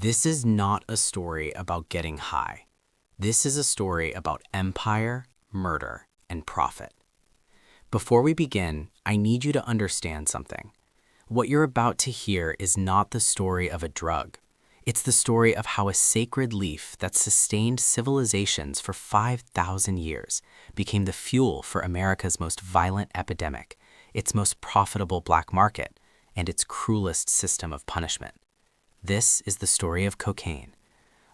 This is not a story about getting high. This is a story about empire, murder, and profit. Before we begin, I need you to understand something. What you're about to hear is not the story of a drug. It's the story of how a sacred leaf that sustained civilizations for 5,000 years became the fuel for America's most violent epidemic, its most profitable black market, and its cruelest system of punishment. This is the story of cocaine,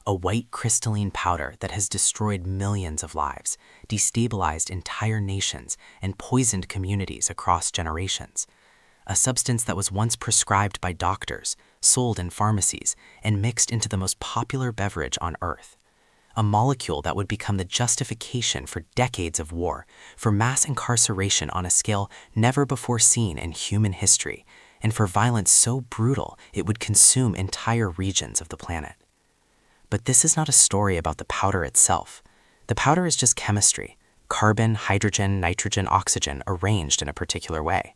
a white crystalline powder that has destroyed millions of lives, destabilized entire nations, and poisoned communities across generations. A substance that was once prescribed by doctors, sold in pharmacies, and mixed into the most popular beverage on Earth. A molecule that would become the justification for decades of war, for mass incarceration on a scale never before seen in human history, and for violence so brutal it would consume entire regions of the planet. But this is not a story about the powder itself. The powder is just chemistry, carbon, hydrogen, nitrogen, oxygen arranged in a particular way.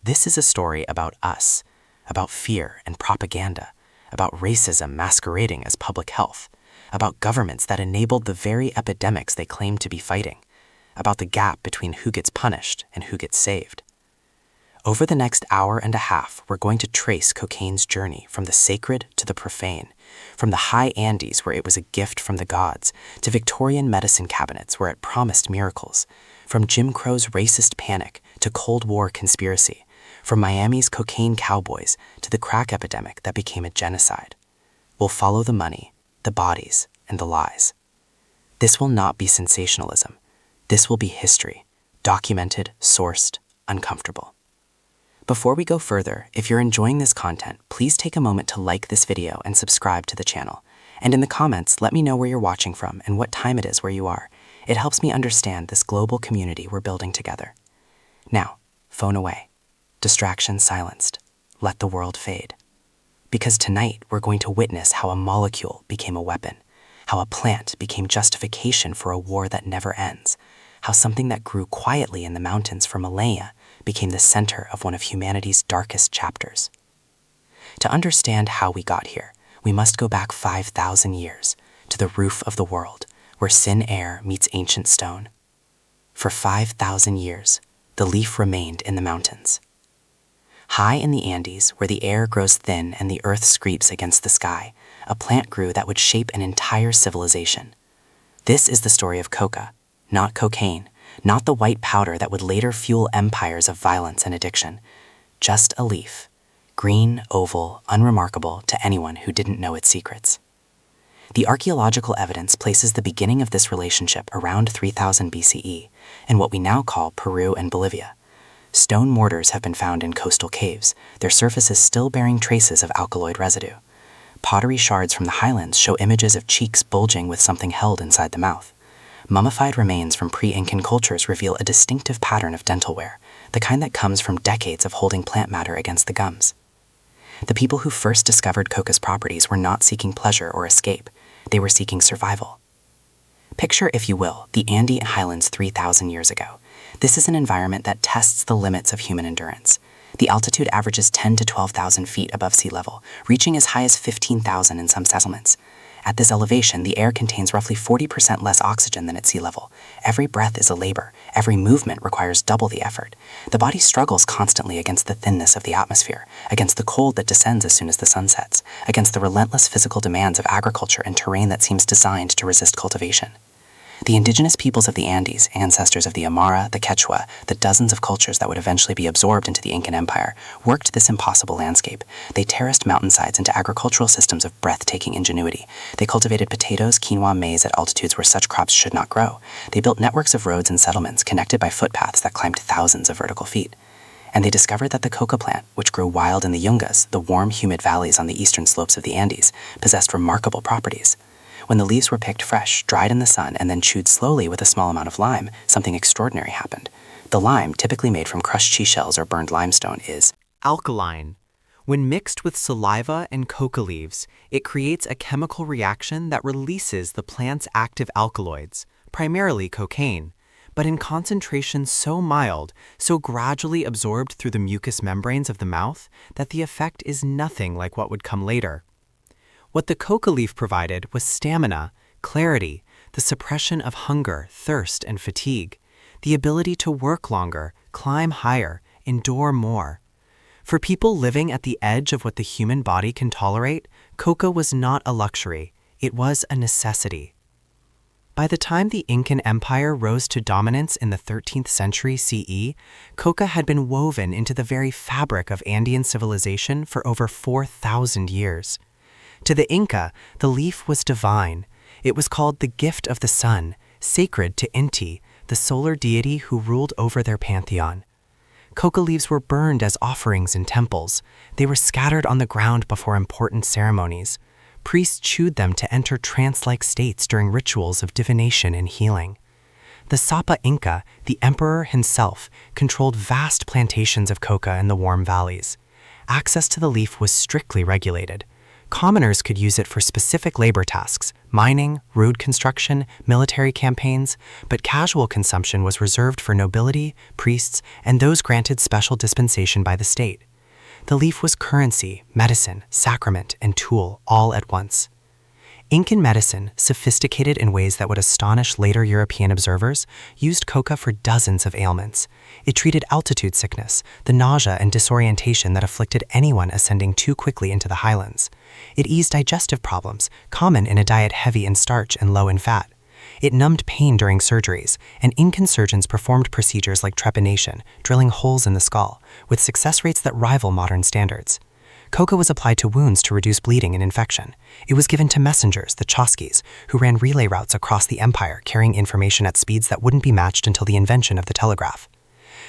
This is a story about us, about fear and propaganda, about racism masquerading as public health, about governments that enabled the very epidemics they claim to be fighting, about the gap between who gets punished and who gets saved. Over the next hour and a half, we're going to trace cocaine's journey from the sacred to the profane, from the high Andes where it was a gift from the gods, to Victorian medicine cabinets where it promised miracles, from Jim Crow's racist panic to Cold War conspiracy, from Miami's cocaine cowboys to the crack epidemic that became a genocide. We'll follow the money, the bodies, and the lies. This will not be sensationalism. This will be history, documented, sourced, uncomfortable. Before we go further, if you're enjoying this content, please take a moment to like this video and subscribe to the channel. And in the comments, let me know where you're watching from and what time it is where you are. It helps me understand this global community we're building together. Now, phone away. Distraction silenced. Let the world fade. Because tonight, we're going to witness how a molecule became a weapon, how a plant became justification for a war that never ends, how something that grew quietly in the mountains for millennia became the center of one of humanity's darkest chapters. To understand how we got here, we must go back 5,000 years to the roof of the world, where sin air meets ancient stone. For 5,000 years, the leaf remained in the mountains. High in the Andes, where the air grows thin and the earth scrapes against the sky, a plant grew that would shape an entire civilization. This is the story of coca, not cocaine, not the white powder that would later fuel empires of violence and addiction. Just a leaf, green, oval, unremarkable to anyone who didn't know its secrets. The archaeological evidence places the beginning of this relationship around 3000 BCE in what we now call Peru and Bolivia. Stone mortars have been found in coastal caves, their surfaces still bearing traces of alkaloid residue. Pottery shards from the highlands show images of cheeks bulging with something held inside the mouth. Mummified remains from pre-Incan cultures reveal a distinctive pattern of dental wear, the kind that comes from decades of holding plant matter against the gums. The people who first discovered coca's properties were not seeking pleasure or escape. They were seeking survival. Picture, if you will, the Andean highlands 3,000 years ago. This is an environment that tests the limits of human endurance. The altitude averages 10 to 12,000 feet above sea level, reaching as high as 15,000 in some settlements. At this elevation, the air contains roughly 40% less oxygen than at sea level. Every breath is a labor. Every movement requires double the effort. The body struggles constantly against the thinness of the atmosphere, against the cold that descends as soon as the sun sets, against the relentless physical demands of agriculture and terrain that seems designed to resist cultivation. The indigenous peoples of the Andes, ancestors of the Aymara, the Quechua, the dozens of cultures that would eventually be absorbed into the Incan Empire, worked this impossible landscape. They terraced mountainsides into agricultural systems of breathtaking ingenuity. They cultivated potatoes, quinoa, maize at altitudes where such crops should not grow. They built networks of roads and settlements connected by footpaths that climbed thousands of vertical feet. And they discovered that the coca plant, which grew wild in the Yungas, the warm, humid valleys on the eastern slopes of the Andes, possessed remarkable properties. When the leaves were picked fresh, dried in the sun, and then chewed slowly with a small amount of lime, something extraordinary happened. The lime, typically made from crushed cheese shells or burned limestone, is alkaline. When mixed with saliva and coca leaves, it creates a chemical reaction that releases the plant's active alkaloids, primarily cocaine, but in concentrations so mild, so gradually absorbed through the mucous membranes of the mouth, that the effect is nothing like what would come later. What the coca leaf provided was stamina, clarity, the suppression of hunger, thirst, and fatigue, the ability to work longer, climb higher, endure more. For people living at the edge of what the human body can tolerate, coca was not a luxury, it was a necessity. By the time the Incan Empire rose to dominance in the 13th century CE, coca had been woven into the very fabric of Andean civilization for over 4,000 years. To the Inca, the leaf was divine. It was called the gift of the sun, sacred to Inti, the solar deity who ruled over their pantheon. Coca leaves were burned as offerings in temples. They were scattered on the ground before important ceremonies. Priests chewed them to enter trance-like states during rituals of divination and healing. The Sapa Inca, the emperor himself, controlled vast plantations of coca in the warm valleys. Access to the leaf was strictly regulated. Commoners could use it for specific labor tasks, mining, road construction, military campaigns, but casual consumption was reserved for nobility, priests, and those granted special dispensation by the state. The leaf was currency, medicine, sacrament, and tool all at once. Incan medicine, sophisticated in ways that would astonish later European observers, used coca for dozens of ailments. It treated altitude sickness, the nausea and disorientation that afflicted anyone ascending too quickly into the highlands. It eased digestive problems, common in a diet heavy in starch and low in fat. It numbed pain during surgeries, and Incan surgeons performed procedures like trepanation, drilling holes in the skull, with success rates that rival modern standards. Coca was applied to wounds to reduce bleeding and infection. It was given to messengers, the Chosquis, who ran relay routes across the empire, carrying information at speeds that wouldn't be matched until the invention of the telegraph.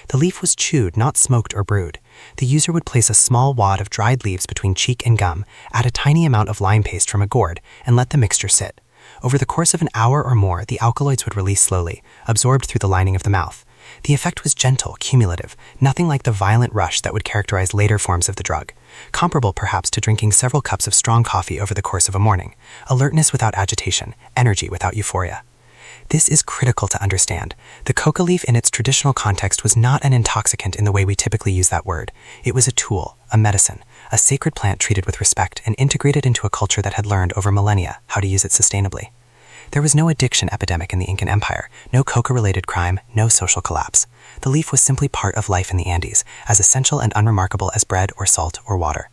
The leaf was chewed, not smoked or brewed. The user would place a small wad of dried leaves between cheek and gum, add a tiny amount of lime paste from a gourd, and let the mixture sit. Over the course of an hour or more, the alkaloids would release slowly, absorbed through the lining of the mouth. The effect was gentle, cumulative, nothing like the violent rush that would characterize later forms of the drug. Comparable perhaps to drinking several cups of strong coffee over the course of a morning. Alertness without agitation, energy without euphoria. This is critical to understand. The coca leaf in its traditional context was not an intoxicant in the way we typically use that word. It was a tool, a medicine, a sacred plant treated with respect and integrated into a culture that had learned over millennia how to use it sustainably. There was no addiction epidemic in the Incan Empire, no coca-related crime, no social collapse. The leaf was simply part of life in the Andes, as essential and unremarkable as bread or salt or water.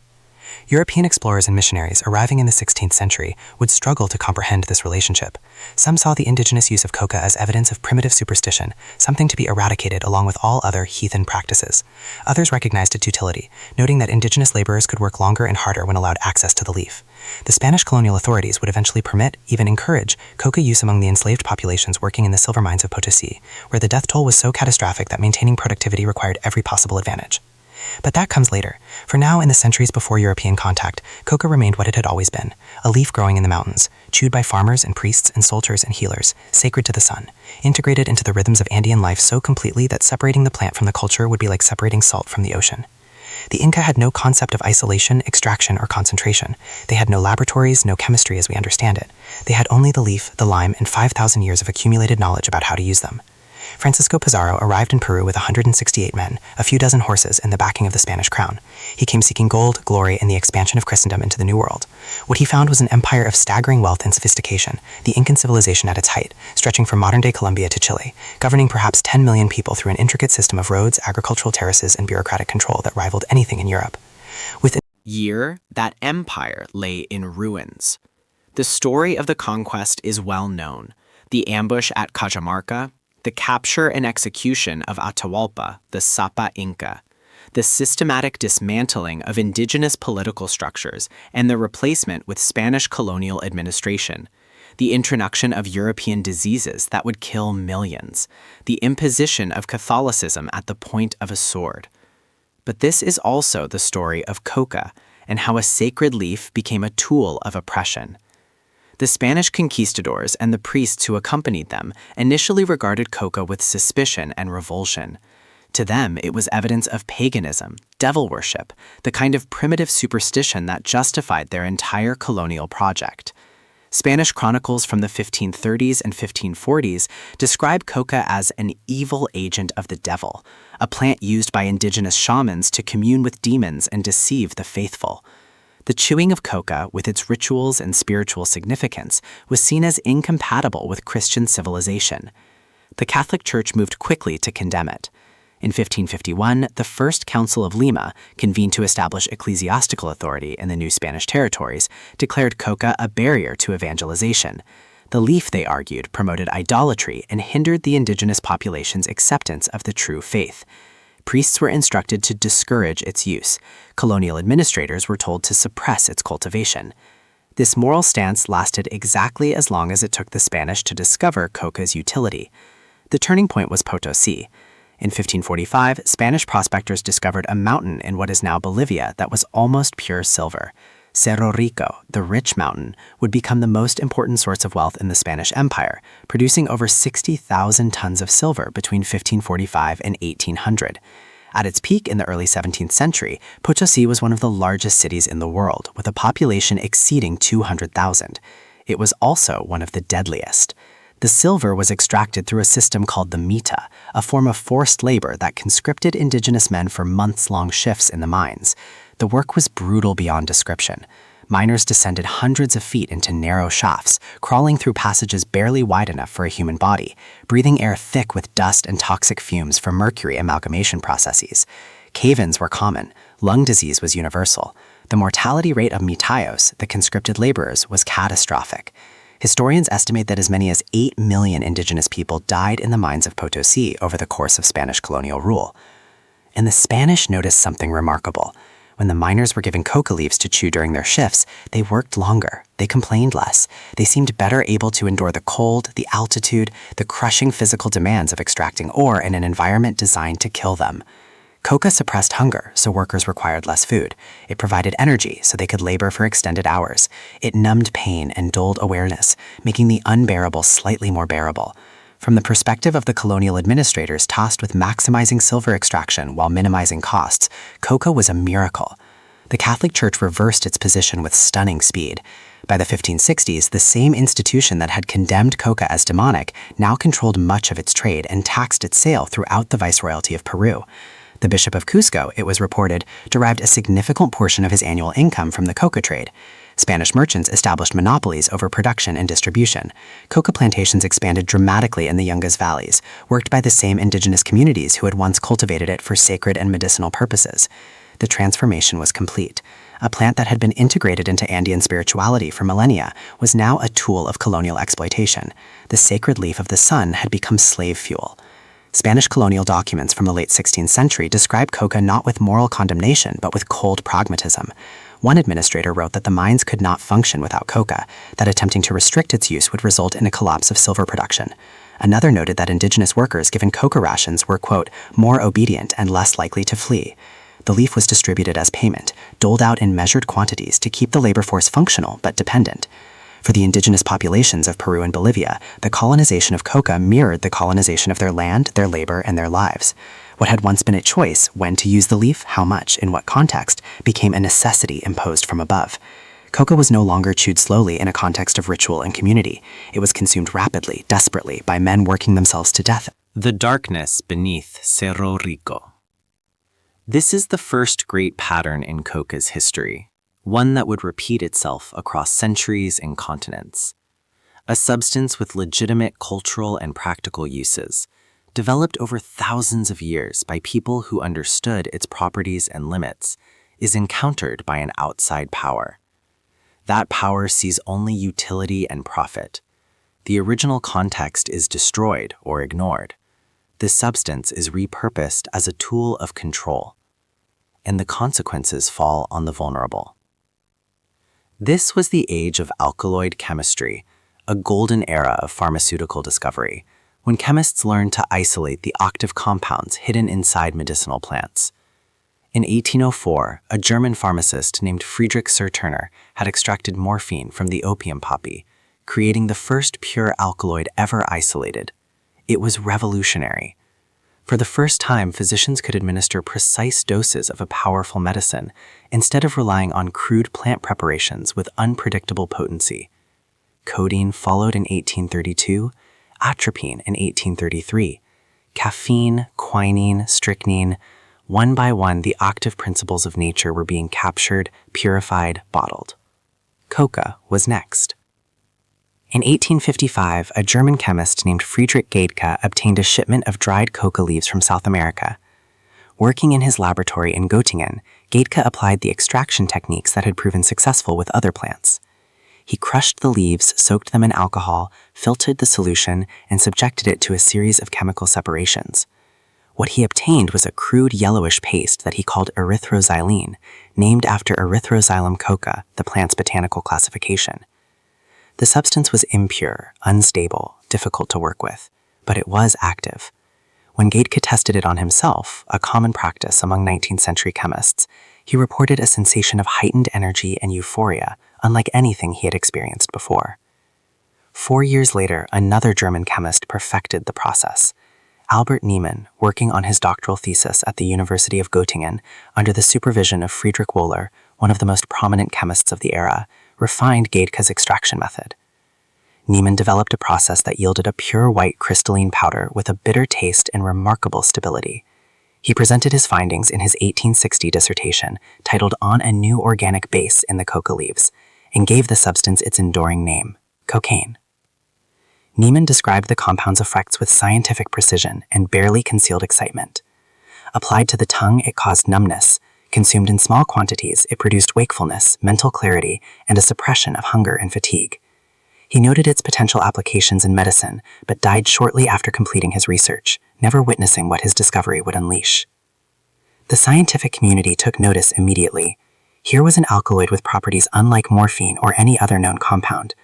European explorers and missionaries arriving in the 16th century would struggle to comprehend this relationship. Some saw the indigenous use of coca as evidence of primitive superstition, something to be eradicated along with all other heathen practices. Others recognized its utility, noting that indigenous laborers could work longer and harder when allowed access to the leaf. The Spanish colonial authorities would eventually permit, even encourage, coca use among the enslaved populations working in the silver mines of Potosí, where the death toll was so catastrophic that maintaining productivity required every possible advantage. But that comes later. For now, in the centuries before European contact, coca remained what it had always been, a leaf growing in the mountains, chewed by farmers and priests and soldiers and healers, sacred to the sun, integrated into the rhythms of Andean life so completely that separating the plant from the culture would be like separating salt from the ocean. The Inca had no concept of isolation, extraction, or concentration. They had no laboratories, no chemistry as we understand it. They had only the leaf, the lime, and 5,000 years of accumulated knowledge about how to use them. Francisco Pizarro arrived in Peru with 168 men, a few dozen horses, and the backing of the Spanish crown. He came seeking gold, glory, and the expansion of Christendom into the New World. What he found was an empire of staggering wealth and sophistication, the Incan civilization at its height, stretching from modern-day Colombia to Chile, governing perhaps 10 million people through an intricate system of roads, agricultural terraces, and bureaucratic control that rivaled anything in Europe. Within year, that empire lay in ruins. The story of the conquest is well known. The ambush at Cajamarca, the capture and execution of Atahualpa, the Sapa Inca, the systematic dismantling of indigenous political structures and the replacement with Spanish colonial administration, the introduction of European diseases that would kill millions, the imposition of Catholicism at the point of a sword. But this is also the story of coca and how a sacred leaf became a tool of oppression. The Spanish conquistadors and the priests who accompanied them initially regarded coca with suspicion and revulsion. To them, it was evidence of paganism, devil worship, the kind of primitive superstition that justified their entire colonial project. Spanish chronicles from the 1530s and 1540s describe coca as an evil agent of the devil, a plant used by indigenous shamans to commune with demons and deceive the faithful. The chewing of coca, with its rituals and spiritual significance, was seen as incompatible with Christian civilization. The Catholic Church moved quickly to condemn it. In 1551, the First Council of Lima, convened to establish ecclesiastical authority in the new Spanish territories, declared coca a barrier to evangelization. The leaf, they argued, promoted idolatry and hindered the indigenous population's acceptance of the true faith. Priests were instructed to discourage its use. Colonial administrators were told to suppress its cultivation. This moral stance lasted exactly as long as it took the Spanish to discover coca's utility. The turning point was Potosi. In 1545, Spanish prospectors discovered a mountain in what is now Bolivia that was almost pure silver. Cerro Rico, the rich mountain, would become the most important source of wealth in the Spanish Empire, producing over 60,000 tons of silver between 1545 and 1800. At its peak in the early 17th century, Potosi was one of the largest cities in the world, with a population exceeding 200,000. It was also one of the deadliest. The silver was extracted through a system called the mita, a form of forced labor that conscripted indigenous men for months-long shifts in the mines. The work was brutal beyond description. Miners descended hundreds of feet into narrow shafts, crawling through passages barely wide enough for a human body, breathing air thick with dust and toxic fumes from mercury amalgamation processes. Cave-ins were common. Lung disease was universal. The mortality rate of mitayos, the conscripted laborers, was catastrophic. Historians estimate that as many as 8 million indigenous people died in the mines of Potosi over the course of Spanish colonial rule. And the Spanish noticed something remarkable. When the miners were given coca leaves to chew during their shifts, they worked longer. They complained less. They seemed better able to endure the cold, the altitude, the crushing physical demands of extracting ore in an environment designed to kill them. Coca suppressed hunger, so workers required less food. It provided energy, so they could labor for extended hours. It numbed pain and dulled awareness, making the unbearable slightly more bearable. From the perspective of the colonial administrators tasked with maximizing silver extraction while minimizing costs, coca was a miracle. The Catholic Church reversed its position with stunning speed. By the 1560s, the same institution that had condemned coca as demonic now controlled much of its trade and taxed its sale throughout the Viceroyalty of Peru. The Bishop of Cusco, it was reported, derived a significant portion of his annual income from the coca trade. Spanish merchants established monopolies over production and distribution. Coca plantations expanded dramatically in the Yungas valleys, worked by the same indigenous communities who had once cultivated it for sacred and medicinal purposes. The transformation was complete. A plant that had been integrated into Andean spirituality for millennia was now a tool of colonial exploitation. The sacred leaf of the sun had become slave fuel. Spanish colonial documents from the late 16th century describe coca not with moral condemnation, but with cold pragmatism. One administrator wrote that the mines could not function without coca, that attempting to restrict its use would result in a collapse of silver production. Another noted that indigenous workers given coca rations were, quote, more obedient and less likely to flee. The leaf was distributed as payment, doled out in measured quantities to keep the labor force functional but dependent. For the indigenous populations of Peru and Bolivia, the colonization of coca mirrored the colonization of their land, their labor, and their lives. What had once been a choice, when to use the leaf, how much, in what context, became a necessity imposed from above. Coca was no longer chewed slowly in a context of ritual and community. It was consumed rapidly, desperately, by men working themselves to death. The darkness beneath Cerro Rico. This is the first great pattern in coca's history, one that would repeat itself across centuries and continents. A substance with legitimate cultural and practical uses, developed over thousands of years by people who understood its properties and limits, is encountered by an outside power. That power sees only utility and profit. The original context is destroyed or ignored. This substance is repurposed as a tool of control, and the consequences fall on the vulnerable. This was the age of alkaloid chemistry, a golden era of pharmaceutical discovery, when chemists learned to isolate the active compounds hidden inside medicinal plants. In 1804, a German pharmacist named Friedrich Serturner had extracted morphine from the opium poppy, creating the first pure alkaloid ever isolated. It was revolutionary. For the first time, physicians could administer precise doses of a powerful medicine instead of relying on crude plant preparations with unpredictable potency. Codeine followed in 1832, atropine in 1833, caffeine, quinine, strychnine. One by one, the octave principles of nature were being captured, purified, bottled. Coca was next. In 1855, a German chemist named Friedrich Gaedke obtained a shipment of dried coca leaves from South America. Working in his laboratory in Göttingen, Gaedke applied the extraction techniques that had proven successful with other plants. He crushed the leaves, soaked them in alcohol, filtered the solution, and subjected it to a series of chemical separations. What he obtained was a crude yellowish paste that he called erythroxylene, named after Erythroxylum coca, the plant's botanical classification. The substance was impure, unstable, difficult to work with, but it was active. When Gaedke tested it on himself, a common practice among 19th century chemists, he reported a sensation of heightened energy and euphoria, unlike anything he had experienced before. 4 years later, another German chemist perfected the process. Albert Niemann, working on his doctoral thesis at the University of Göttingen under the supervision of Friedrich Wöhler, one of the most prominent chemists of the era, refined Gaedke's extraction method. Niemann developed a process that yielded a pure white crystalline powder with a bitter taste and remarkable stability. He presented his findings in his 1860 dissertation, titled On a New Organic Base in the Coca Leaves, and gave the substance its enduring name, cocaine. Niemann described the compound's effects with scientific precision and barely concealed excitement. Applied to the tongue, it caused numbness. Consumed in small quantities, it produced wakefulness, mental clarity, and a suppression of hunger and fatigue. He noted its potential applications in medicine, but died shortly after completing his research, never witnessing what his discovery would unleash. The scientific community took notice immediately. Here was an alkaloid with properties unlike morphine or any other known compound.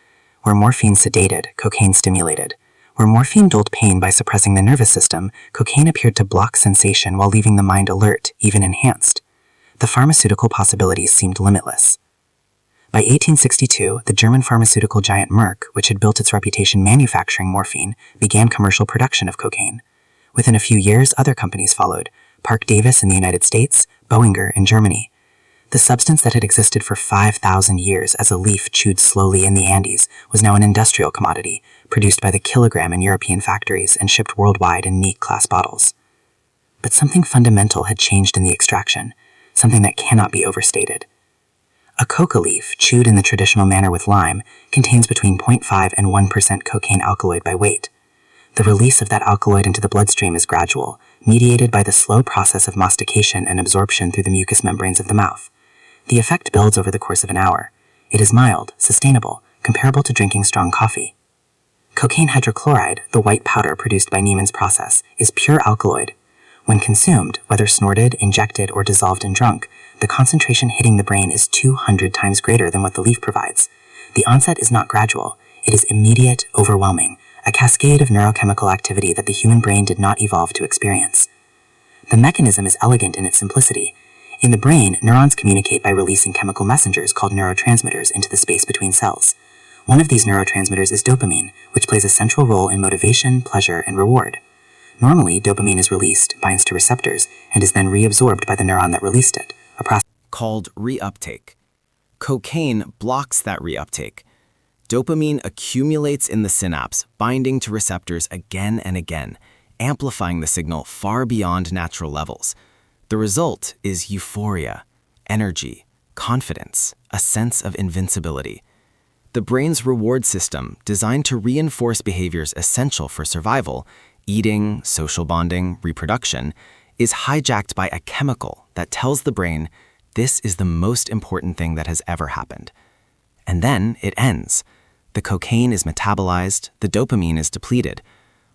Where morphine sedated, cocaine stimulated. Where morphine dulled pain by suppressing the nervous system, cocaine appeared to block sensation while leaving the mind alert, even enhanced. The pharmaceutical possibilities seemed limitless. By 1862, the German pharmaceutical giant Merck, which had built its reputation manufacturing morphine, began commercial production of cocaine. Within a few years, other companies followed, Parke-Davis in the United States, Boehringer in Germany. The substance that had existed for 5,000 years as a leaf chewed slowly in the Andes was now an industrial commodity, produced by the kilogram in European factories and shipped worldwide in neat glass bottles. But something fundamental had changed in the extraction, something that cannot be overstated. A coca leaf, chewed in the traditional manner with lime, contains between 0.5 and 1% cocaine alkaloid by weight. The release of that alkaloid into the bloodstream is gradual, mediated by the slow process of mastication and absorption through the mucous membranes of the mouth. The effect builds over the course of an hour. It is mild, sustainable, comparable to drinking strong coffee. Cocaine hydrochloride, the white powder produced by Niemann's process, is pure alkaloid. When consumed, whether snorted, injected, or dissolved and drunk, the concentration hitting the brain is 200 times greater than what the leaf provides. The onset is not gradual. It is immediate, overwhelming, a cascade of neurochemical activity that the human brain did not evolve to experience. The mechanism is elegant in its simplicity. In the brain, neurons communicate by releasing chemical messengers called neurotransmitters into the space between cells. One of these neurotransmitters is dopamine, which plays a central role in motivation, pleasure, and reward. Normally, dopamine is released, binds to receptors, and is then reabsorbed by the neuron that released it, a process called reuptake. Cocaine blocks that reuptake. Dopamine accumulates in the synapse, binding to receptors again and again, amplifying the signal far beyond natural levels. The result is euphoria, energy, confidence, a sense of invincibility. The brain's reward system, designed to reinforce behaviors essential for survival, eating, social bonding, reproduction, is hijacked by a chemical that tells the brain, this is the most important thing that has ever happened. And then it ends. The cocaine is metabolized, the dopamine is depleted.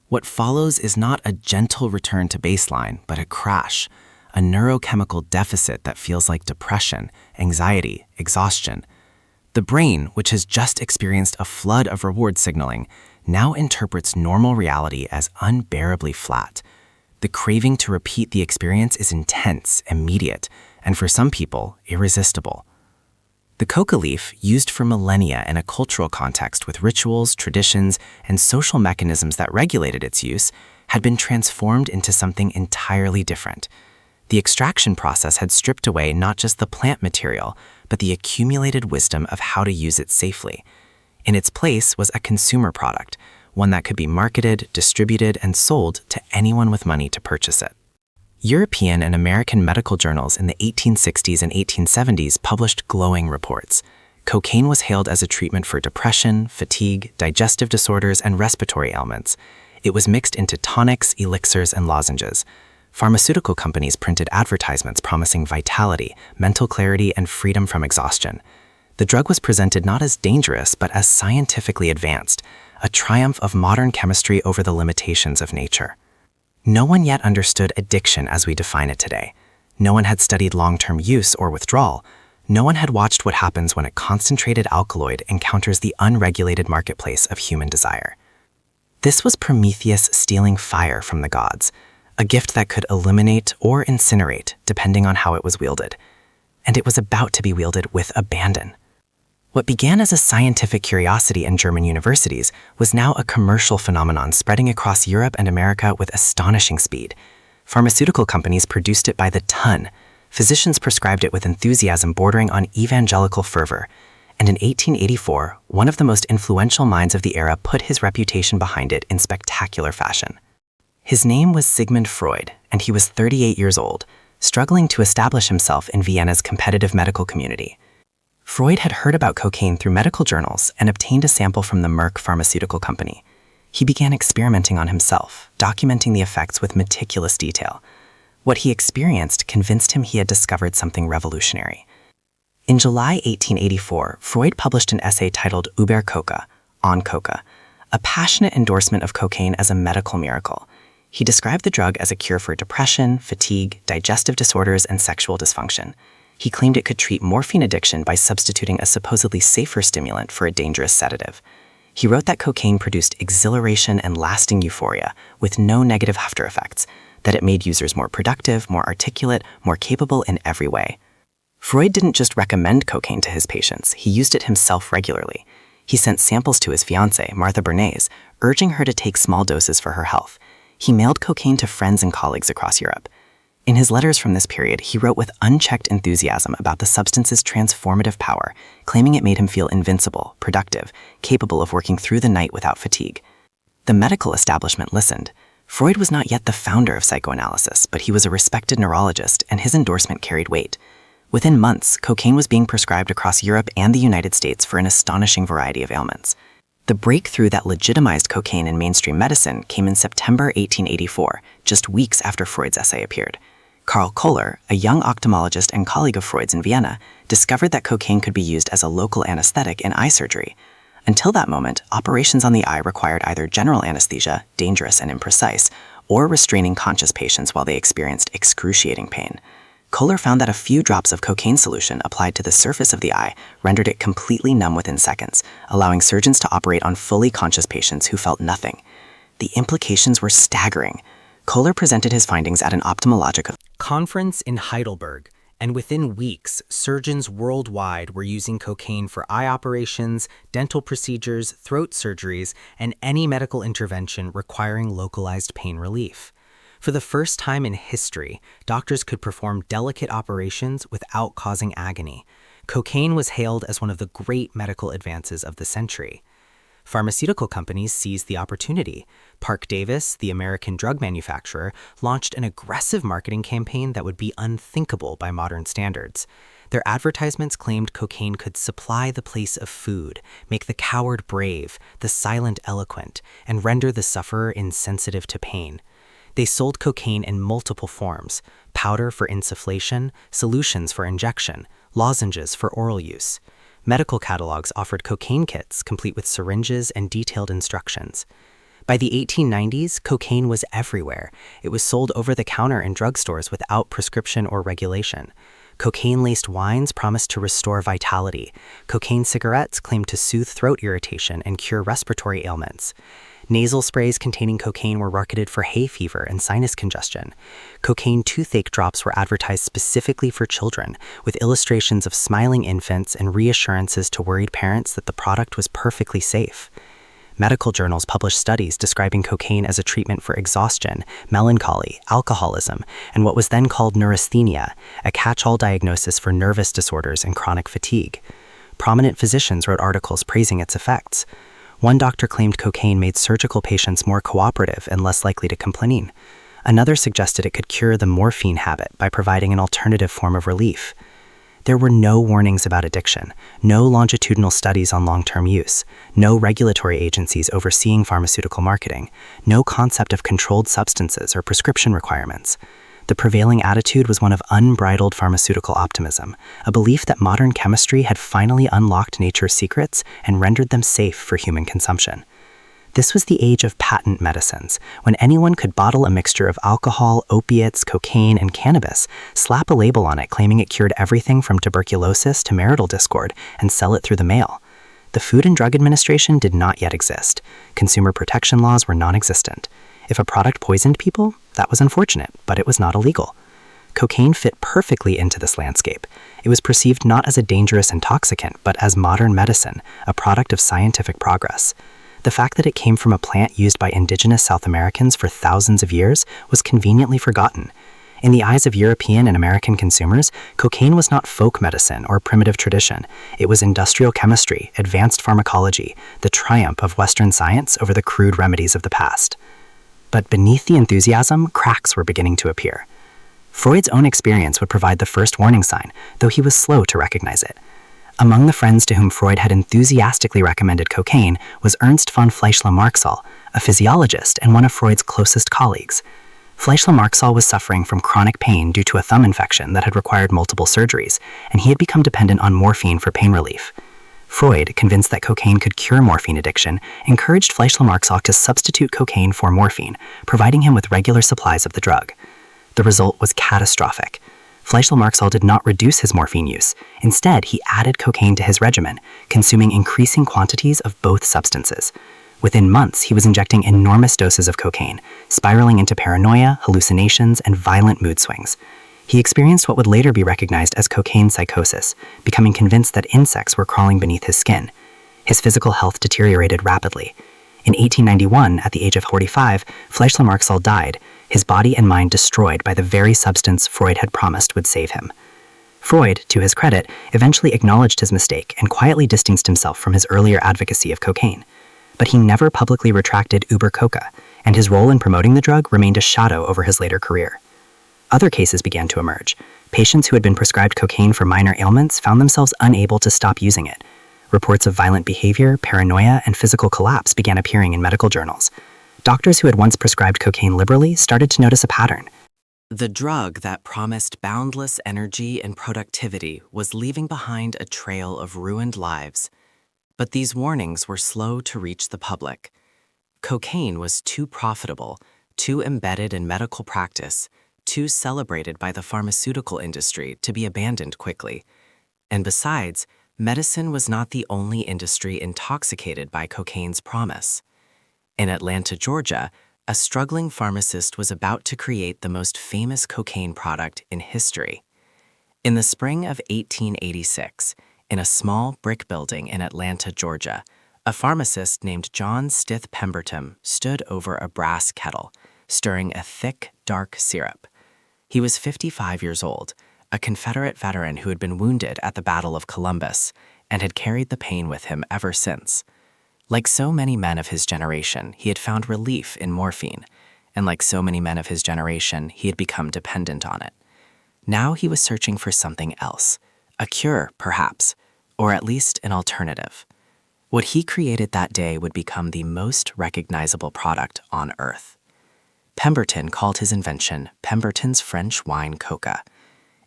What follows is not a gentle return to baseline, but a crash, a neurochemical deficit that feels like depression, anxiety, exhaustion. The brain, which has just experienced a flood of reward signaling, now interprets normal reality as unbearably flat. The craving to repeat the experience is intense, immediate, and for some people, irresistible. The coca leaf, used for millennia in a cultural context with rituals, traditions, and social mechanisms that regulated its use, had been transformed into something entirely different. The extraction process had stripped away not just the plant material, but the accumulated wisdom of how to use it safely. In its place was a consumer product, one that could be marketed, distributed, and sold to anyone with money to purchase it. European and American medical journals in the 1860s and 1870s published glowing reports. Cocaine was hailed as a treatment for depression, fatigue, digestive disorders, and respiratory ailments. It was mixed into tonics, elixirs, and lozenges. Pharmaceutical companies printed advertisements promising vitality, mental clarity, and freedom from exhaustion. The drug was presented not as dangerous, but as scientifically advanced, a triumph of modern chemistry over the limitations of nature. No one yet understood addiction as we define it today. No one had studied long-term use or withdrawal. No one had watched what happens when a concentrated alkaloid encounters the unregulated marketplace of human desire. This was Prometheus stealing fire from the gods, a gift that could illuminate or incinerate depending on how it was wielded. And it was about to be wielded with abandon. What began as a scientific curiosity in German universities was now a commercial phenomenon spreading across Europe and America with astonishing speed. Pharmaceutical companies produced it by the ton. Physicians prescribed it with enthusiasm bordering on evangelical fervor. And in 1884, one of the most influential minds of the era put his reputation behind it in spectacular fashion. His name was Sigmund Freud, and he was 38 years old, struggling to establish himself in Vienna's competitive medical community. Freud had heard about cocaine through medical journals and obtained a sample from the Merck pharmaceutical company. He began experimenting on himself, documenting the effects with meticulous detail. What he experienced convinced him he had discovered something revolutionary. In July 1884, Freud published an essay titled Über Coca, On Coca, a passionate endorsement of cocaine as a medical miracle. He described the drug as a cure for depression, fatigue, digestive disorders, and sexual dysfunction. He claimed it could treat morphine addiction by substituting a supposedly safer stimulant for a dangerous sedative. He wrote that cocaine produced exhilaration and lasting euphoria with no negative after effects, that it made users more productive, more articulate, more capable in every way. Freud didn't just recommend cocaine to his patients, he used it himself regularly. He sent samples to his fiancée, Martha Bernays, urging her to take small doses for her health. He mailed cocaine to friends and colleagues across Europe. In his letters from this period, he wrote with unchecked enthusiasm about the substance's transformative power, claiming it made him feel invincible, productive, capable of working through the night without fatigue. The medical establishment listened. Freud was not yet the founder of psychoanalysis, but he was a respected neurologist, and his endorsement carried weight. Within months, cocaine was being prescribed across Europe and the United States for an astonishing variety of ailments. The breakthrough that legitimized cocaine in mainstream medicine came in September 1884, just weeks after Freud's essay appeared. Karl Kohler, a young ophthalmologist and colleague of Freud's in Vienna, discovered that cocaine could be used as a local anesthetic in eye surgery. Until that moment, operations on the eye required either general anesthesia, dangerous and imprecise, or restraining conscious patients while they experienced excruciating pain. Kohler found that a few drops of cocaine solution applied to the surface of the eye rendered it completely numb within seconds, allowing surgeons to operate on fully conscious patients who felt nothing. The implications were staggering. Kohler presented his findings at an ophthalmologic conference in Heidelberg, and within weeks, surgeons worldwide were using cocaine for eye operations, dental procedures, throat surgeries, and any medical intervention requiring localized pain relief. For the first time in history, doctors could perform delicate operations without causing agony. Cocaine was hailed as one of the great medical advances of the century. Pharmaceutical companies seized the opportunity. Parke-Davis, the American drug manufacturer, launched an aggressive marketing campaign that would be unthinkable by modern standards. Their advertisements claimed cocaine could supply the place of food, make the coward brave, the silent eloquent, and render the sufferer insensitive to pain. They sold cocaine in multiple forms: powder for insufflation, solutions for injection, lozenges for oral use. Medical catalogs offered cocaine kits, complete with syringes and detailed instructions. By the 1890s, cocaine was everywhere. It was sold over the counter in drugstores without prescription or regulation. Cocaine-laced wines promised to restore vitality. Cocaine cigarettes claimed to soothe throat irritation and cure respiratory ailments. Nasal sprays containing cocaine were marketed for hay fever and sinus congestion. Cocaine toothache drops were advertised specifically for children, with illustrations of smiling infants and reassurances to worried parents that the product was perfectly safe. Medical journals published studies describing cocaine as a treatment for exhaustion, melancholy, alcoholism, and what was then called neurasthenia, a catch-all diagnosis for nervous disorders and chronic fatigue. Prominent physicians wrote articles praising its effects. One doctor claimed cocaine made surgical patients more cooperative and less likely to complain. Another suggested it could cure the morphine habit by providing an alternative form of relief. There were no warnings about addiction, no longitudinal studies on long-term use, no regulatory agencies overseeing pharmaceutical marketing, no concept of controlled substances or prescription requirements. The prevailing attitude was one of unbridled pharmaceutical optimism, a belief that modern chemistry had finally unlocked nature's secrets and rendered them safe for human consumption. This was the age of patent medicines, when anyone could bottle a mixture of alcohol, opiates, cocaine, and cannabis, slap a label on it claiming it cured everything from tuberculosis to marital discord, and sell it through the mail. The Food and Drug Administration did not yet exist. Consumer protection laws were non-existent. If a product poisoned people, that was unfortunate, but it was not illegal. Cocaine fit perfectly into this landscape. It was perceived not as a dangerous intoxicant, but as modern medicine, a product of scientific progress. The fact that it came from a plant used by indigenous South Americans for thousands of years was conveniently forgotten. In the eyes of European and American consumers, cocaine was not folk medicine or primitive tradition. It was industrial chemistry, advanced pharmacology, the triumph of Western science over the crude remedies of the past. But beneath the enthusiasm, cracks were beginning to appear. Freud's own experience would provide the first warning sign, though he was slow to recognize it. Among the friends to whom Freud had enthusiastically recommended cocaine was Ernst von Fleischler-Marxall, a physiologist and one of Freud's closest colleagues. Fleischler-Marxall was suffering from chronic pain due to a thumb infection that had required multiple surgeries, and he had become dependent on morphine for pain relief. Freud, convinced that cocaine could cure morphine addiction, encouraged Fleischler-Marxall to substitute cocaine for morphine, providing him with regular supplies of the drug. The result was catastrophic. Fleischler-Marxall did not reduce his morphine use. Instead, he added cocaine to his regimen, consuming increasing quantities of both substances. Within months, he was injecting enormous doses of cocaine, spiraling into paranoia, hallucinations, and violent mood swings. He experienced what would later be recognized as cocaine psychosis, becoming convinced that insects were crawling beneath his skin. His physical health deteriorated rapidly. In 1891, at the age of 45, Fleischler-Marxall died, his body and mind destroyed by the very substance Freud had promised would save him. Freud, to his credit, eventually acknowledged his mistake and quietly distanced himself from his earlier advocacy of cocaine. But he never publicly retracted Uber Coca, and his role in promoting the drug remained a shadow over his later career. Other cases began to emerge. Patients who had been prescribed cocaine for minor ailments found themselves unable to stop using it. Reports of violent behavior, paranoia, and physical collapse began appearing in medical journals. Doctors who had once prescribed cocaine liberally started to notice a pattern. The drug that promised boundless energy and productivity was leaving behind a trail of ruined lives. But these warnings were slow to reach the public. Cocaine was too profitable, too embedded in medical practice, too celebrated by the pharmaceutical industry to be abandoned quickly. And besides, medicine was not the only industry intoxicated by cocaine's promise. In Atlanta, Georgia, a struggling pharmacist was about to create the most famous cocaine product in history. In the spring of 1886, in a small brick building in Atlanta, Georgia, a pharmacist named John Stith Pemberton stood over a brass kettle, stirring a thick, dark syrup. He was 55 years old, a Confederate veteran who had been wounded at the Battle of Columbus and had carried the pain with him ever since. Like so many men of his generation, he had found relief in morphine, and like so many men of his generation, he had become dependent on it. Now he was searching for something else, a cure, perhaps, or at least an alternative. What he created that day would become the most recognizable product on Earth. Pemberton called his invention Pemberton's French wine coca.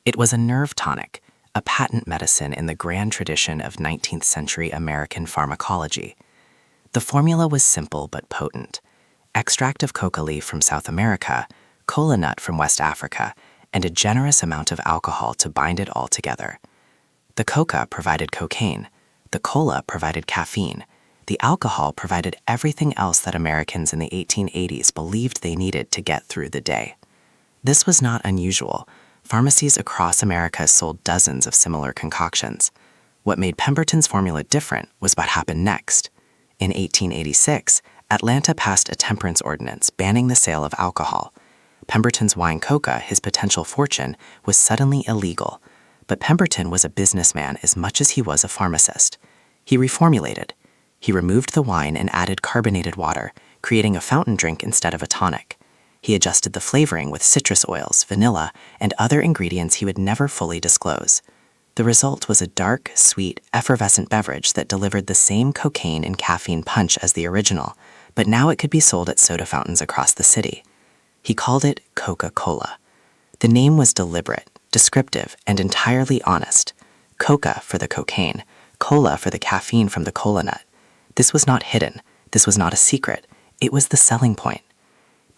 It was a nerve tonic, a patent medicine in the grand tradition of 19th century American pharmacology. The formula was simple but potent. Extract of coca leaf from South America, cola nut from West Africa, and a generous amount of alcohol to bind it all together. The coca provided cocaine, the cola provided caffeine, the alcohol provided everything else that Americans in the 1880s believed they needed to get through the day. This was not unusual. Pharmacies across America sold dozens of similar concoctions. What made Pemberton's formula different was what happened next. In 1886, Atlanta passed a temperance ordinance banning the sale of alcohol. Pemberton's wine coca, his potential fortune, was suddenly illegal. But Pemberton was a businessman as much as he was a pharmacist. He reformulated. He removed the wine and added carbonated water, creating a fountain drink instead of a tonic. He adjusted the flavoring with citrus oils, vanilla, and other ingredients he would never fully disclose. The result was a dark, sweet, effervescent beverage that delivered the same cocaine and caffeine punch as the original, but now it could be sold at soda fountains across the city. He called it Coca-Cola. The name was deliberate, descriptive, and entirely honest. Coca for the cocaine, cola for the caffeine from the cola nut. This was not hidden. This was not a secret. It was the selling point.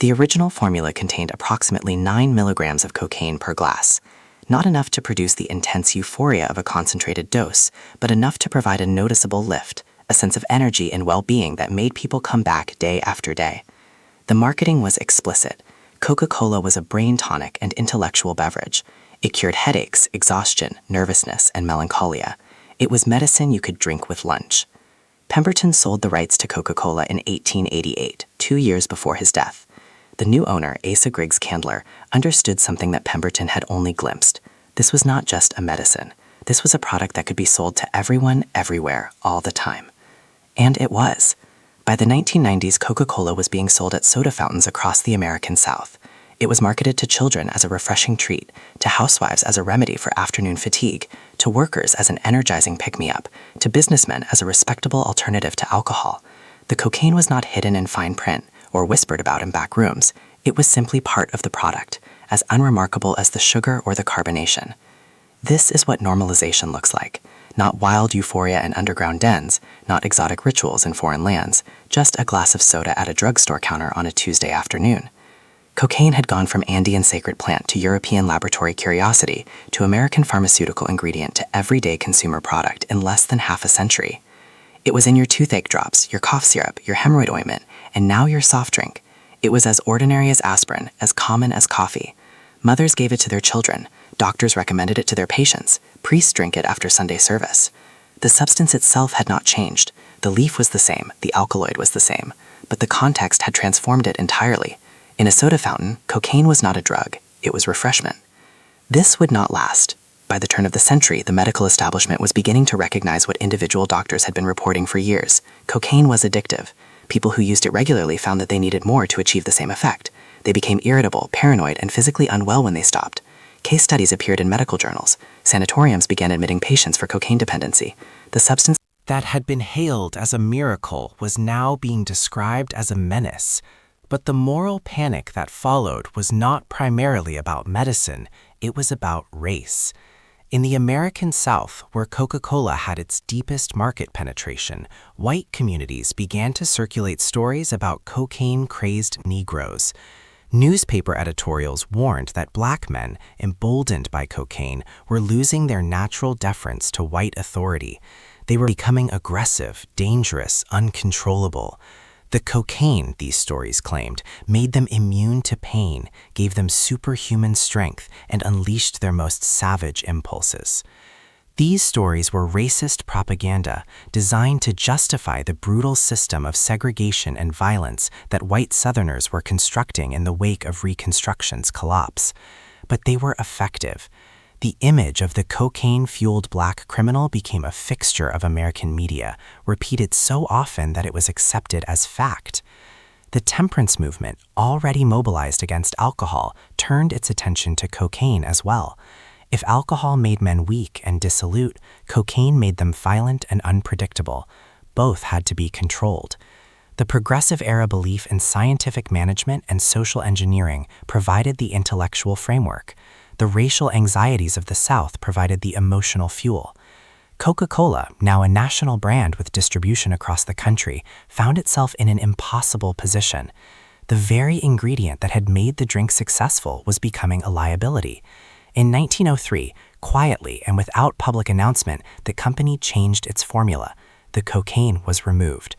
The original formula contained approximately 9 milligrams of cocaine per glass. Not enough to produce the intense euphoria of a concentrated dose, but enough to provide a noticeable lift, a sense of energy and well-being that made people come back day after day. The marketing was explicit. Coca-Cola was a brain tonic and intellectual beverage. It cured headaches, exhaustion, nervousness, and melancholia. It was medicine you could drink with lunch. Pemberton sold the rights to Coca-Cola in 1888, 2 years before his death. The new owner, Asa Griggs Candler, understood something that Pemberton had only glimpsed. This was not just a medicine. This was a product that could be sold to everyone, everywhere, all the time. And it was. By the 1990s, Coca-Cola was being sold at soda fountains across the American South. It was marketed to children as a refreshing treat, to housewives as a remedy for afternoon fatigue, to workers as an energizing pick-me-up, to businessmen as a respectable alternative to alcohol. The cocaine was not hidden in fine print or whispered about in back rooms. It was simply part of the product, as unremarkable as the sugar or the carbonation. This is what normalization looks like. Not wild euphoria in underground dens, not exotic rituals in foreign lands, just a glass of soda at a drugstore counter on a Tuesday afternoon. Cocaine had gone from Andean sacred plant to European laboratory curiosity to American pharmaceutical ingredient to everyday consumer product in less than half a century. It was in your toothache drops, your cough syrup, your hemorrhoid ointment, and now your soft drink. It was as ordinary as aspirin, as common as coffee. Mothers gave it to their children. Doctors recommended it to their patients. Priests drank it after Sunday service. The substance itself had not changed. The leaf was the same, the alkaloid was the same, but the context had transformed it entirely. In a soda fountain, cocaine was not a drug, it was refreshment. This would not last. By the turn of the century, the medical establishment was beginning to recognize what individual doctors had been reporting for years. Cocaine was addictive. People who used it regularly found that they needed more to achieve the same effect. They became irritable, paranoid, and physically unwell when they stopped. Case studies appeared in medical journals. Sanatoriums began admitting patients for cocaine dependency. The substance that had been hailed as a miracle was now being described as a menace. But the moral panic that followed was not primarily about medicine, it was about race. In the American South, where Coca-Cola had its deepest market penetration, white communities began to circulate stories about cocaine-crazed Negroes. Newspaper editorials warned that black men, emboldened by cocaine, were losing their natural deference to white authority. They were becoming aggressive, dangerous, uncontrollable. The cocaine, these stories claimed, made them immune to pain, gave them superhuman strength, and unleashed their most savage impulses. These stories were racist propaganda designed to justify the brutal system of segregation and violence that white Southerners were constructing in the wake of Reconstruction's collapse. But they were effective. The image of the cocaine-fueled black criminal became a fixture of American media, repeated so often that it was accepted as fact. The temperance movement, already mobilized against alcohol, turned its attention to cocaine as well. If alcohol made men weak and dissolute, cocaine made them violent and unpredictable. Both had to be controlled. The Progressive Era belief in scientific management and social engineering provided the intellectual framework. The racial anxieties of the South provided the emotional fuel. Coca-Cola, now a national brand with distribution across the country, found itself in an impossible position. The very ingredient that had made the drink successful was becoming a liability. In 1903, quietly and without public announcement, the company changed its formula. The cocaine was removed.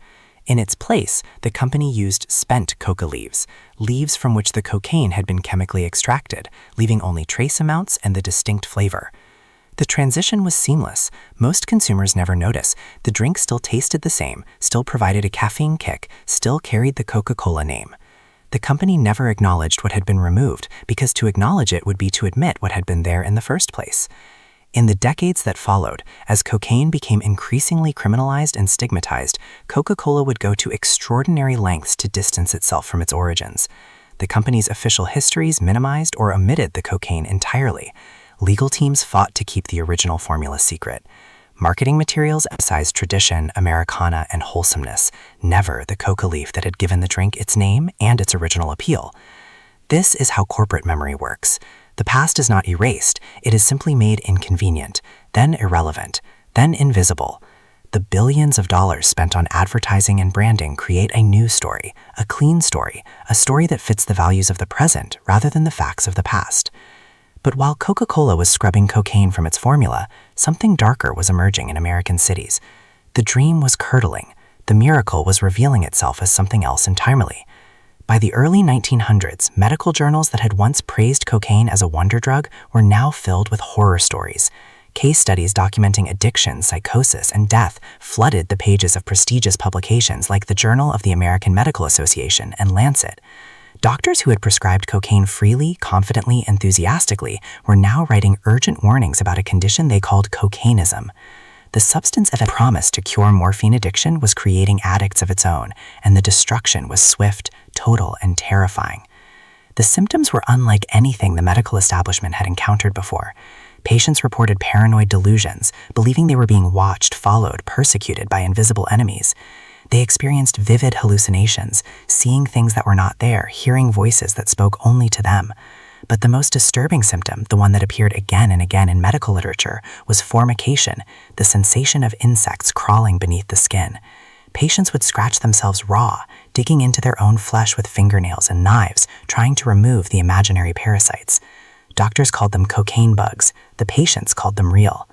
In its place, the company used spent coca leaves, leaves from which the cocaine had been chemically extracted, leaving only trace amounts and the distinct flavor. The transition was seamless. Most consumers never notice. The drink still tasted the same, still provided a caffeine kick, still carried the Coca-Cola name. The company never acknowledged what had been removed, because to acknowledge it would be to admit what had been there in the first place. In the decades that followed, as cocaine became increasingly criminalized and stigmatized, Coca-Cola would go to extraordinary lengths to distance itself from its origins. The company's official histories minimized or omitted the cocaine entirely. Legal teams fought to keep the original formula secret. Marketing materials emphasized tradition, Americana, and wholesomeness, never the coca leaf that had given the drink its name and its original appeal. This is how corporate memory works. The past is not erased, it is simply made inconvenient, then irrelevant, then invisible. The billions of dollars spent on advertising and branding create a new story, a clean story, a story that fits the values of the present rather than the facts of the past. But while Coca-Cola was scrubbing cocaine from its formula, something darker was emerging in American cities. The dream was curdling. The miracle was revealing itself as something else entirely. By the early 1900s, medical journals that had once praised cocaine as a wonder drug were now filled with horror stories. Case studies documenting addiction, psychosis, and death flooded the pages of prestigious publications like the Journal of the American Medical Association and Lancet. Doctors who had prescribed cocaine freely, confidently, enthusiastically were now writing urgent warnings about a condition they called cocainism. The substance of a promise to cure morphine addiction was creating addicts of its own, and the destruction was swift, total, and terrifying. The symptoms were unlike anything the medical establishment had encountered before. Patients reported paranoid delusions, believing they were being watched, followed, persecuted by invisible enemies. They experienced vivid hallucinations, seeing things that were not there, hearing voices that spoke only to them. But the most disturbing symptom, the one that appeared again and again in medical literature, was formication, the sensation of insects crawling beneath the skin. Patients would scratch themselves raw, digging into their own flesh with fingernails and knives, trying to remove the imaginary parasites. Doctors called them cocaine bugs. The patients called them real.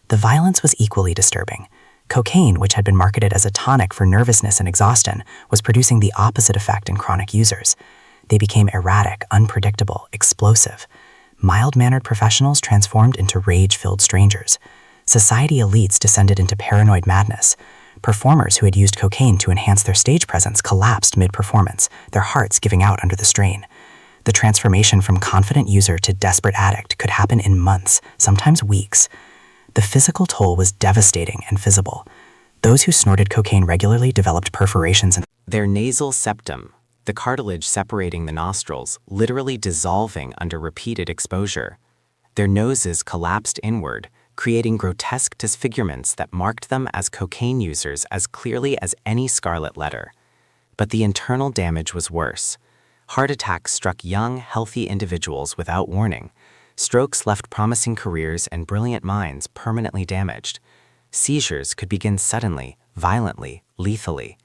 The violence was equally disturbing. Cocaine, which had been marketed as a tonic for nervousness and exhaustion, was producing the opposite effect in chronic users. They became erratic, unpredictable, explosive. Mild-mannered professionals transformed into rage-filled strangers. Society elites descended into paranoid madness. Performers who had used cocaine to enhance their stage presence collapsed mid-performance, their hearts giving out under the strain. The transformation from confident user to desperate addict could happen in months, sometimes weeks. The physical toll was devastating and visible. Those who snorted cocaine regularly developed perforations in their nasal septum, the cartilage separating the nostrils, literally dissolving under repeated exposure. Their noses collapsed inward, creating grotesque disfigurements that marked them as cocaine users as clearly as any scarlet letter. But the internal damage was worse. Heart attacks struck young, healthy individuals without warning. Strokes left promising careers and brilliant minds permanently damaged. Seizures could begin suddenly, violently, lethally.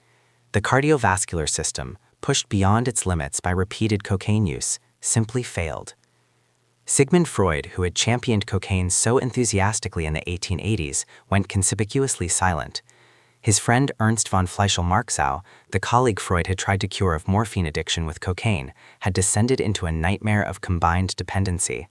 The cardiovascular system, pushed beyond its limits by repeated cocaine use, simply failed. Sigmund Freud, who had championed cocaine so enthusiastically in the 1880s, went conspicuously silent. His friend Ernst von Fleischl-Marxow, the colleague Freud had tried to cure of morphine addiction with cocaine, had descended into a nightmare of combined dependency.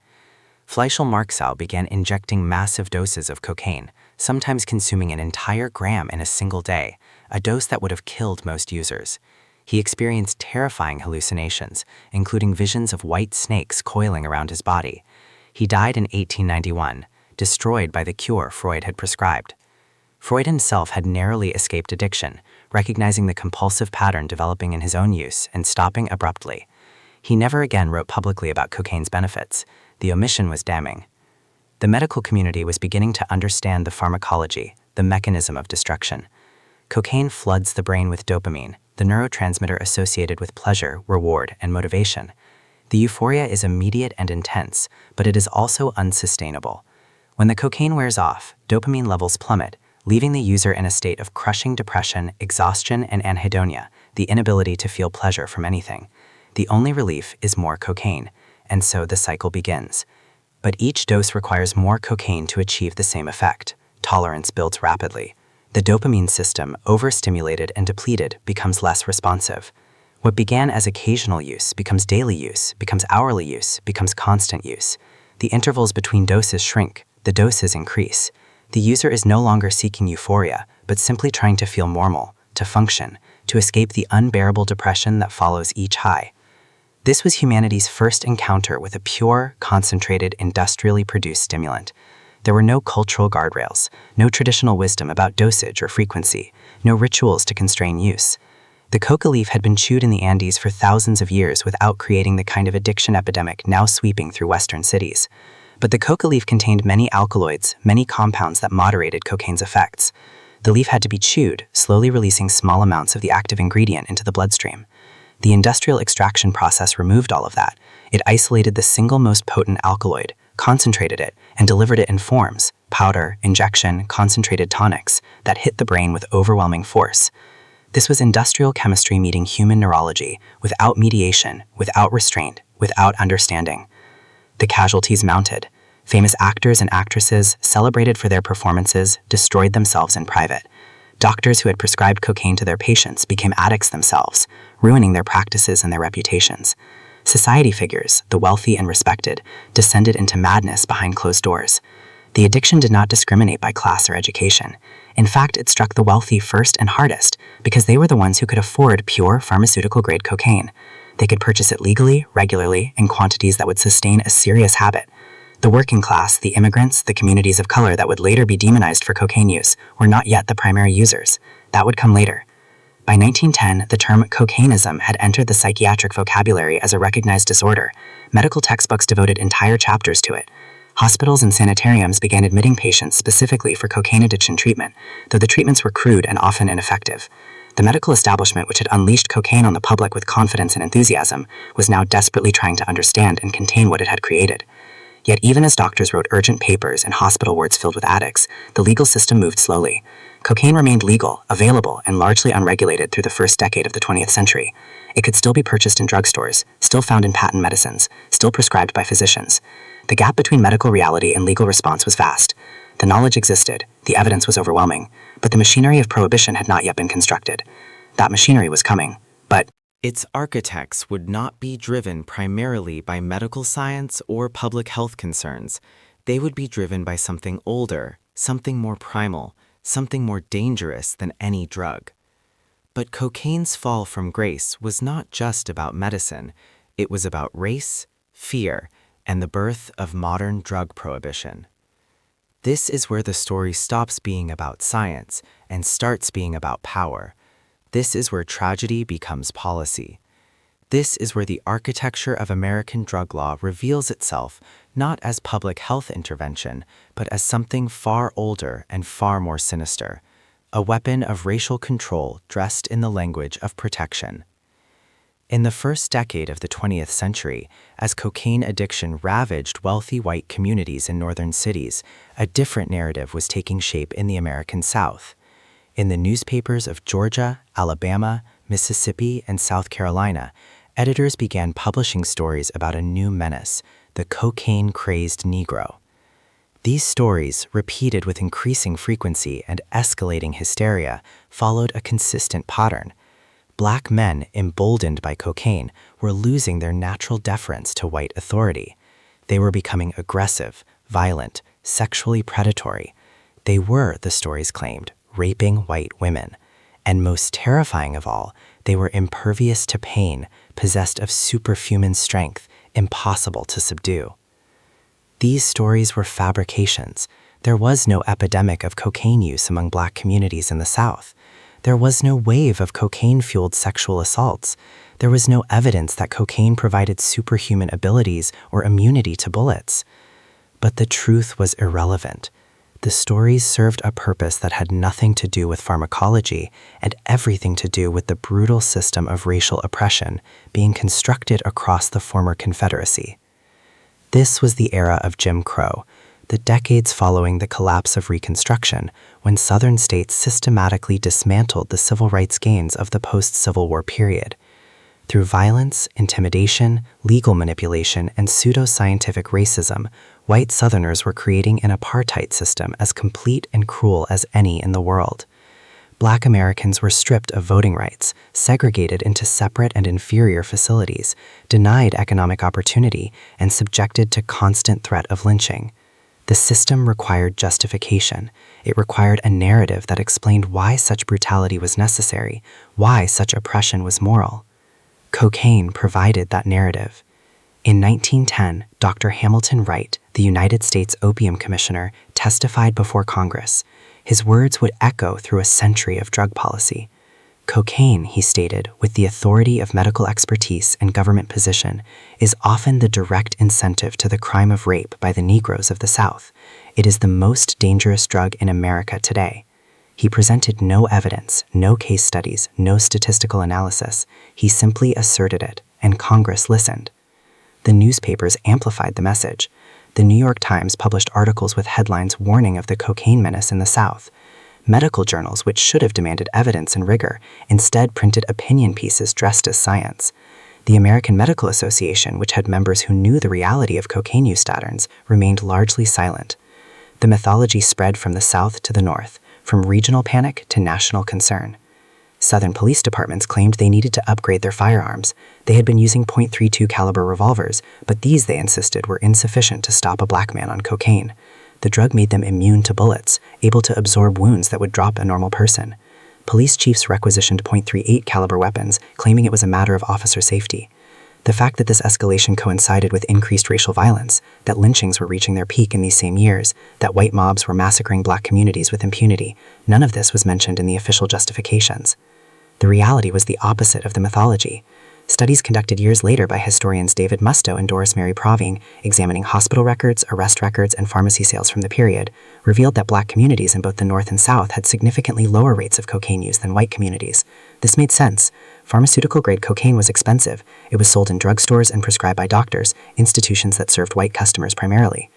Fleischl-Marxow began injecting massive doses of cocaine, sometimes consuming an entire gram in a single day, a dose that would have killed most users. He experienced terrifying hallucinations, including visions of white snakes coiling around his body. He died in 1891, destroyed by the cure Freud had prescribed. Freud himself had narrowly escaped addiction, recognizing the compulsive pattern developing in his own use and stopping abruptly. He never again wrote publicly about cocaine's benefits. The omission was damning. The medical community was beginning to understand the pharmacology, the mechanism of destruction. Cocaine floods the brain with dopamine, the neurotransmitter associated with pleasure, reward, and motivation. The euphoria is immediate and intense, but it is also unsustainable. When the cocaine wears off, dopamine levels plummet, leaving the user in a state of crushing depression, exhaustion, and anhedonia, the inability to feel pleasure from anything. The only relief is more cocaine, and so the cycle begins. But each dose requires more cocaine to achieve the same effect. Tolerance builds rapidly. The dopamine system, overstimulated and depleted, becomes less responsive. What began as occasional use becomes daily use, becomes hourly use, becomes constant use. The intervals between doses shrink, the doses increase. The user is no longer seeking euphoria, but simply trying to feel normal, to function, to escape the unbearable depression that follows each high. This was humanity's first encounter with a pure, concentrated, industrially produced stimulant. There were no cultural guardrails, no traditional wisdom about dosage or frequency, no rituals to constrain use. The coca leaf had been chewed in the Andes for thousands of years without creating the kind of addiction epidemic now sweeping through Western cities. But the coca leaf contained many alkaloids, many compounds that moderated cocaine's effects. The leaf had to be chewed, slowly releasing small amounts of the active ingredient into the bloodstream. The industrial extraction process removed all of that. It isolated the single most potent alkaloid, concentrated it, and delivered it in forms, powder, injection, concentrated tonics, that hit the brain with overwhelming force. This was industrial chemistry meeting human neurology, without mediation, without restraint, without understanding. The casualties mounted. Famous actors and actresses, celebrated for their performances, destroyed themselves in private. Doctors who had prescribed cocaine to their patients became addicts themselves, ruining their practices and their reputations. Society figures, the wealthy and respected, descended into madness behind closed doors. The addiction did not discriminate by class or education. In fact, it struck the wealthy first and hardest, because they were the ones who could afford pure pharmaceutical-grade cocaine. They could purchase it legally, regularly, in quantities that would sustain a serious habit. The working class, the immigrants, the communities of color that would later be demonized for cocaine use were not yet the primary users. That would come later. By 1910, the term cocainism had entered the psychiatric vocabulary as a recognized disorder. Medical textbooks devoted entire chapters to it. Hospitals and sanitariums began admitting patients specifically for cocaine addiction treatment, though the treatments were crude and often ineffective. The medical establishment, which had unleashed cocaine on the public with confidence and enthusiasm, was now desperately trying to understand and contain what it had created. Yet even as doctors wrote urgent papers and hospital wards filled with addicts, the legal system moved slowly. Cocaine remained legal, available, and largely unregulated through the first decade of the 20th century. It could still be purchased in drugstores, still found in patent medicines, still prescribed by physicians. The gap between medical reality and legal response was vast. The knowledge existed, the evidence was overwhelming, but the machinery of prohibition had not yet been constructed. That machinery was coming, but its architects would not be driven primarily by medical science or public health concerns. They would be driven by something older, something more primal, something more dangerous than any drug. But cocaine's fall from grace was not just about medicine. It was about race, fear, and the birth of modern drug prohibition. This is where the story stops being about science and starts being about power. This is where tragedy becomes policy. This is where the architecture of American drug law reveals itself not as public health intervention, but as something far older and far more sinister, a weapon of racial control dressed in the language of protection. In the first decade of the 20th century, as cocaine addiction ravaged wealthy white communities in northern cities, a different narrative was taking shape in the American South. In the newspapers of Georgia, Alabama, Mississippi, and South Carolina, editors began publishing stories about a new menace, the cocaine-crazed Negro. These stories, repeated with increasing frequency and escalating hysteria, followed a consistent pattern. Black men, emboldened by cocaine, were losing their natural deference to white authority. They were becoming aggressive, violent, sexually predatory. They were, the stories claimed, raping white women. And most terrifying of all, they were impervious to pain, possessed of superhuman strength, impossible to subdue. These stories were fabrications. There was no epidemic of cocaine use among black communities in the South. There was no wave of cocaine-fueled sexual assaults. There was no evidence that cocaine provided superhuman abilities or immunity to bullets. But the truth was irrelevant. The stories served a purpose that had nothing to do with pharmacology and everything to do with the brutal system of racial oppression being constructed across the former Confederacy. This was the era of Jim Crow, the decades following the collapse of Reconstruction, when Southern states systematically dismantled the civil rights gains of the post-Civil War period. Through violence, intimidation, legal manipulation, and pseudo-scientific racism, white Southerners were creating an apartheid system as complete and cruel as any in the world. Black Americans were stripped of voting rights, segregated into separate and inferior facilities, denied economic opportunity, and subjected to constant threat of lynching. The system required justification. It required a narrative that explained why such brutality was necessary, why such oppression was moral. Cocaine provided that narrative. In 1910, Dr. Hamilton Wright, the United States Opium Commissioner, testified before Congress. His words would echo through a century of drug policy. Cocaine, he stated, with the authority of medical expertise and government position, is often the direct incentive to the crime of rape by the Negroes of the South. It is the most dangerous drug in America today. He presented no evidence, no case studies, no statistical analysis. He simply asserted it, and Congress listened. The newspapers amplified the message. The New York Times published articles with headlines warning of the cocaine menace in the South. Medical journals, which should have demanded evidence and rigor, instead printed opinion pieces dressed as science. The American Medical Association, which had members who knew the reality of cocaine use patterns, remained largely silent. The mythology spread from the South to the North, from regional panic to national concern. Southern police departments claimed they needed to upgrade their firearms. They had been using .32 caliber revolvers, but these, they insisted, were insufficient to stop a black man on cocaine. The drug made them immune to bullets, able to absorb wounds that would drop a normal person. Police chiefs requisitioned .38 caliber weapons, claiming it was a matter of officer safety. The fact that this escalation coincided with increased racial violence, that lynchings were reaching their peak in these same years, that white mobs were massacring black communities with impunity, none of this was mentioned in the official justifications. The reality was the opposite of the mythology. Studies conducted years later by historians David Musto and Doris Mary Proving, examining hospital records, arrest records, and pharmacy sales from the period, revealed that black communities in both the North and South had significantly lower rates of cocaine use than white communities. This made sense. Pharmaceutical-grade cocaine was expensive. It was sold in drugstores and prescribed by doctors, institutions that served white customers primarily.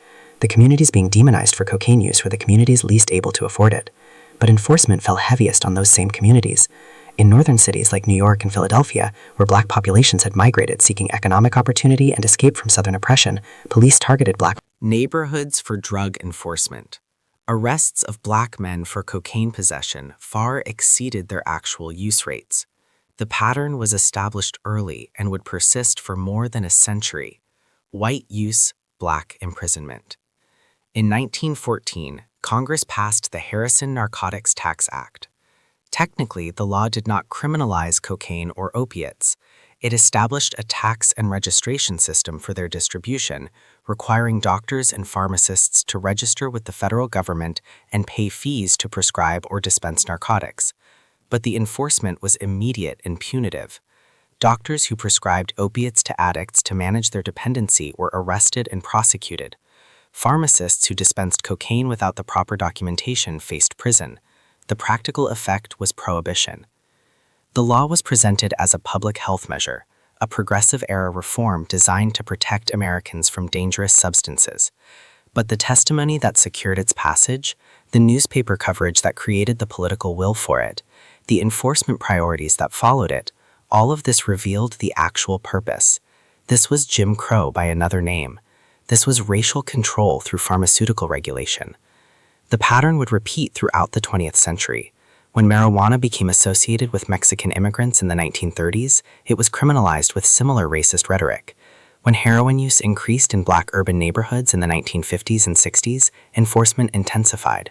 The communities being demonized for cocaine use were the communities least able to afford it. But enforcement fell heaviest on those same communities. In northern cities like New York and Philadelphia, where black populations had migrated seeking economic opportunity and escape from Southern oppression, police targeted black neighborhoods for drug enforcement. Arrests of black men for cocaine possession far exceeded their actual use rates. The pattern was established early and would persist for more than a century. White use, black imprisonment. In 1914, Congress passed the Harrison Narcotics Tax Act. Technically, the law did not criminalize cocaine or opiates. It established a tax and registration system for their distribution, requiring doctors and pharmacists to register with the federal government and pay fees to prescribe or dispense narcotics. But the enforcement was immediate and punitive. Doctors who prescribed opiates to addicts to manage their dependency were arrested and prosecuted. Pharmacists who dispensed cocaine without the proper documentation faced prison. The practical effect was prohibition. The law was presented as a public health measure, a progressive-era reform designed to protect Americans from dangerous substances. But the testimony that secured its passage, the newspaper coverage that created the political will for it, the enforcement priorities that followed it, all of this revealed the actual purpose. This was Jim Crow by another name. This was racial control through pharmaceutical regulation. The pattern would repeat throughout the 20th century. When marijuana became associated with Mexican immigrants in the 1930s, it was criminalized with similar racist rhetoric. When heroin use increased in black urban neighborhoods in the 1950s and 60s, enforcement intensified.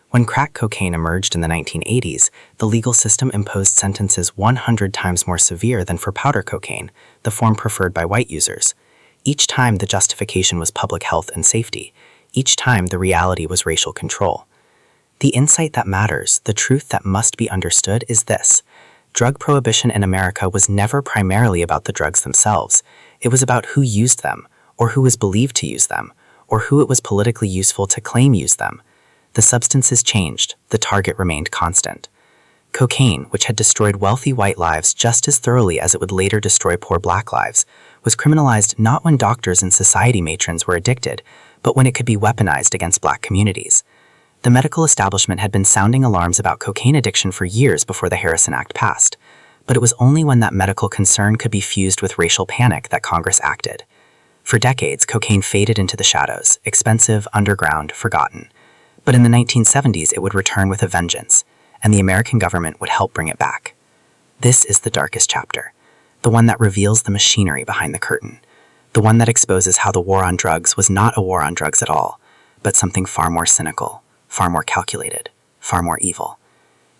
When crack cocaine emerged in the 1980s, the legal system imposed sentences 100 times more severe than for powder cocaine, the form preferred by white users. Each time the justification was public health and safety. Each time the reality was racial control. The insight that matters, the truth that must be understood is this. Drug prohibition in America was never primarily about the drugs themselves. It was about who used them, or who was believed to use them, or who it was politically useful to claim used them. The substances changed, the target remained constant. Cocaine, which had destroyed wealthy white lives just as thoroughly as it would later destroy poor black lives, was criminalized not when doctors and society matrons were addicted, but when it could be weaponized against black communities. The medical establishment had been sounding alarms about cocaine addiction for years before the Harrison Act passed, but it was only when that medical concern could be fused with racial panic that Congress acted. For decades, cocaine faded into the shadows, expensive, underground, forgotten. But in the 1970s, it would return with a vengeance, and the American government would help bring it back. This is the darkest chapter, the one that reveals the machinery behind the curtain, the one that exposes how the war on drugs was not a war on drugs at all, but something far more cynical, far more calculated, far more evil.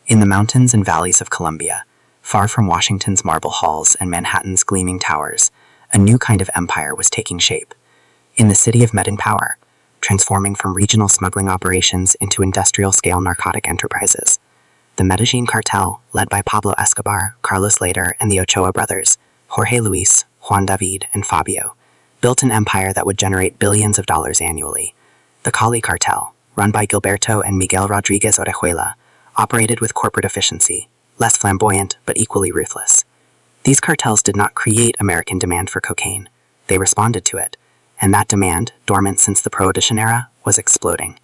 In the mountains and valleys of Columbia, far from Washington's marble halls and Manhattan's gleaming towers, a new kind of empire was taking shape. In the city of Med Power, transforming from regional smuggling operations into industrial-scale narcotic enterprises. The Medellin cartel, led by Pablo Escobar, Carlos Later, and the Ochoa brothers, Jorge Luis, Juan David, and Fabio, built an empire that would generate billions of dollars annually. The Cali cartel, run by Gilberto and Miguel Rodriguez Orejuela, operated with corporate efficiency, less flamboyant but equally ruthless. These cartels did not create American demand for cocaine. They responded to it, and that demand, dormant since the Prohibition era, was exploding.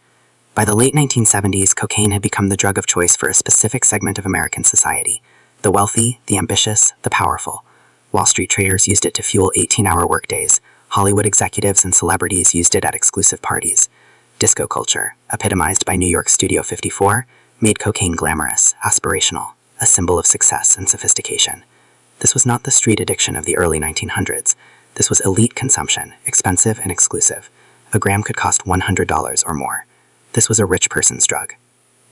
By the late 1970s, cocaine had become the drug of choice for a specific segment of American society: the wealthy, the ambitious, the powerful. Wall Street traders used it to fuel 18-hour workdays. Hollywood executives and celebrities used it at exclusive parties. Disco culture, epitomized by New York Studio 54, made cocaine glamorous, aspirational, a symbol of success and sophistication. This was not the street addiction of the early 1900s. This was elite consumption, expensive and exclusive. A gram could cost $100 or more. This was a rich person's drug.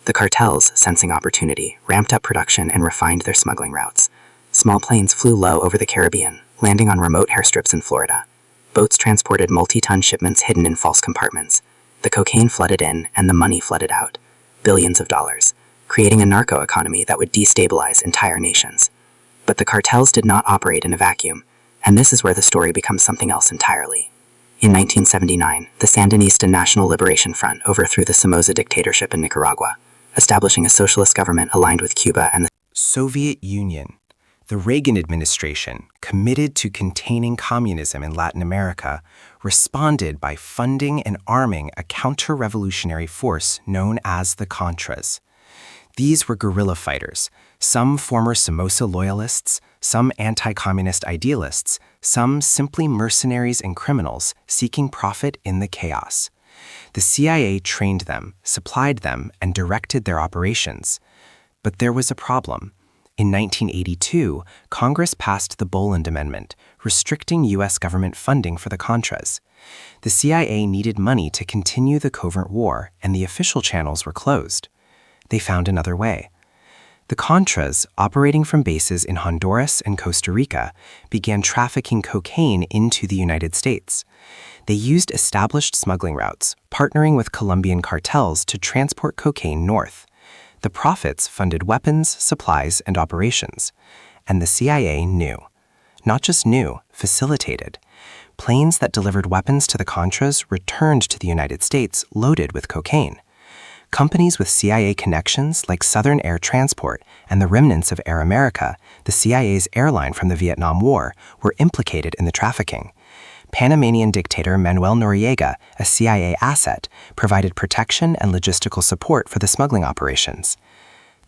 The cartels, sensing opportunity, ramped up production and refined their smuggling routes. Small planes flew low over the Caribbean, landing on remote airstrips in Florida. Boats transported multi-ton shipments hidden in false compartments. The cocaine flooded in and the money flooded out. Billions of dollars, creating a narco-economy that would destabilize entire nations. But the cartels did not operate in a vacuum, and this is where the story becomes something else entirely. In 1979, the Sandinista National Liberation Front overthrew the Somoza dictatorship in Nicaragua, establishing a socialist government aligned with Cuba and the Soviet Union. The Reagan administration, committed to containing communism in Latin America, responded by funding and arming a counter-revolutionary force known as the Contras. These were guerrilla fighters, some former Somoza loyalists, some anti-communist idealists, some simply mercenaries and criminals seeking profit in the chaos. The CIA trained them, supplied them, and directed their operations. But there was a problem. In 1982, Congress passed the Boland Amendment, restricting U.S. government funding for the Contras. The CIA needed money to continue the covert war, and the official channels were closed. They found another way. The Contras, operating from bases in Honduras and Costa Rica, began trafficking cocaine into the United States. They used established smuggling routes, partnering with Colombian cartels to transport cocaine north. The profits funded weapons, supplies, and operations. And the CIA knew. Not just knew, facilitated. Planes that delivered weapons to the Contras returned to the United States loaded with cocaine. Companies with CIA connections like Southern Air Transport and the remnants of Air America, the CIA's airline from the Vietnam War, were implicated in the trafficking. Panamanian dictator Manuel Noriega, a CIA asset, provided protection and logistical support for the smuggling operations.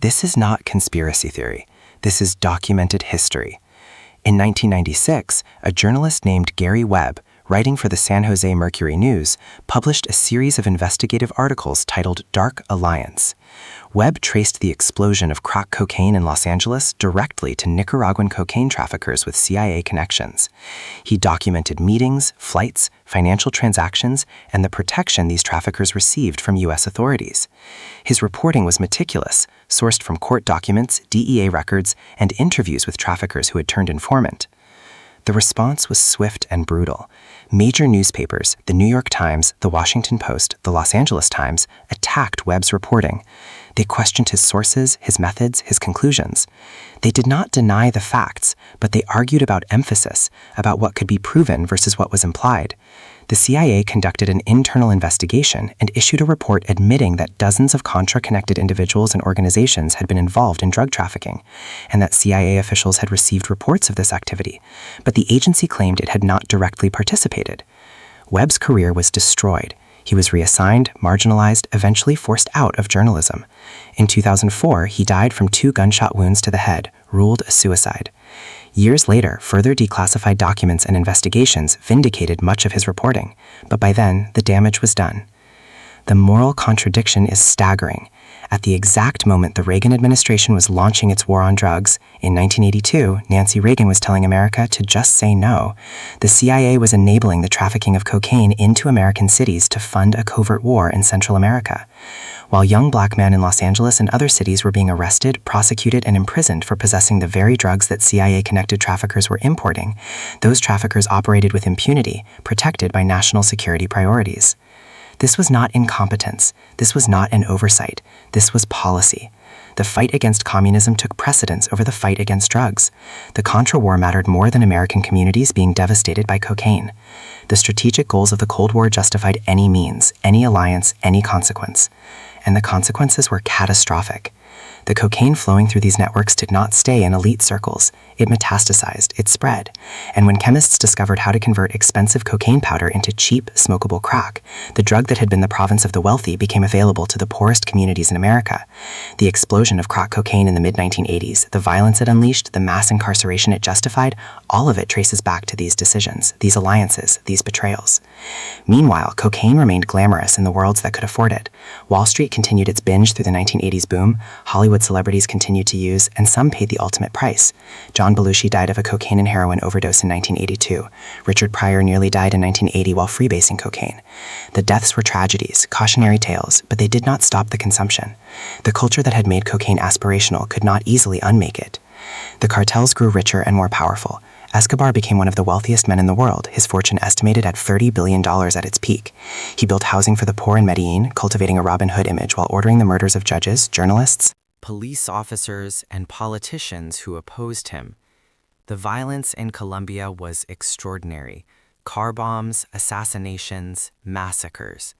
This is not conspiracy theory. This is documented history. In 1996, a journalist named Gary Webb, writing for the San Jose Mercury News, published a series of investigative articles titled Dark Alliance. Webb traced the explosion of crack cocaine in Los Angeles directly to Nicaraguan cocaine traffickers with CIA connections. He documented meetings, flights, financial transactions, and the protection these traffickers received from U.S. authorities. His reporting was meticulous, sourced from court documents, DEA records, and interviews with traffickers who had turned informant. The response was swift and brutal. Major newspapers, the New York Times, the Washington Post, the Los Angeles Times, attacked Webb's reporting. They questioned his sources, his methods, his conclusions. They did not deny the facts, but they argued about emphasis, about what could be proven versus what was implied. The CIA conducted an internal investigation and issued a report admitting that dozens of Contra-connected individuals and organizations had been involved in drug trafficking, and that CIA officials had received reports of this activity, but the agency claimed it had not directly participated. Webb's career was destroyed. He was reassigned, marginalized, eventually forced out of journalism. In 2004, he died from 2 gunshot wounds to the head, ruled a suicide. Years later, further declassified documents and investigations vindicated much of his reporting, but by then, the damage was done. The moral contradiction is staggering. At the exact moment the Reagan administration was launching its war on drugs, in 1982, Nancy Reagan was telling America to just say no. The CIA was enabling the trafficking of cocaine into American cities to fund a covert war in Central America. While young black men in Los Angeles and other cities were being arrested, prosecuted, and imprisoned for possessing the very drugs that CIA-connected traffickers were importing, those traffickers operated with impunity, protected by national security priorities. This was not incompetence. This was not an oversight. This was policy. the fight against communism took precedence over the fight against drugs. The Contra War mattered more than American communities being devastated by cocaine. The strategic goals of the Cold War justified any means, any alliance, any consequence. And the consequences were catastrophic. The cocaine flowing through these networks did not stay in elite circles. It metastasized, it spread. And when chemists discovered how to convert expensive cocaine powder into cheap, smokable crack, the drug that had been the province of the wealthy became available to the poorest communities in America. The explosion of crack cocaine in the mid-1980s, the violence it unleashed, the mass incarceration it justified, all of it traces back to these decisions, these alliances, these betrayals. Meanwhile, cocaine remained glamorous in the worlds that could afford it. Wall Street continued its binge through the 1980s boom, Hollywood celebrities continued to use, and some paid the ultimate price. John Belushi died of a cocaine and heroin overdose in 1982. Richard Pryor nearly died in 1980 while freebasing cocaine. The deaths were tragedies, cautionary tales, but they did not stop the consumption. The culture that had made cocaine aspirational could not easily unmake it. The cartels grew richer and more powerful. Escobar became one of the wealthiest men in the world, his fortune estimated at $30 billion at its peak. He built housing for the poor in Medellin, cultivating a Robin Hood image while ordering the murders of judges, journalists, police officers, and politicians who opposed him. The violence in Colombia was extraordinary. Car bombs, assassinations, massacres.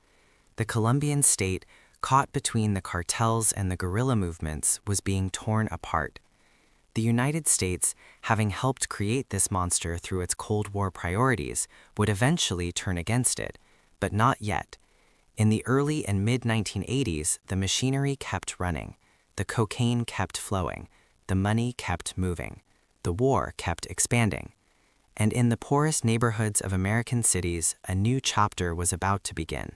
The Colombian state, caught between the cartels and the guerrilla movements, was being torn apart. The United States, having helped create this monster through its Cold War priorities, would eventually turn against it, but not yet. In the early and mid-1980s, the machinery kept running. The cocaine kept flowing, the money kept moving, the war kept expanding. And in the poorest neighborhoods of American cities, a new chapter was about to begin.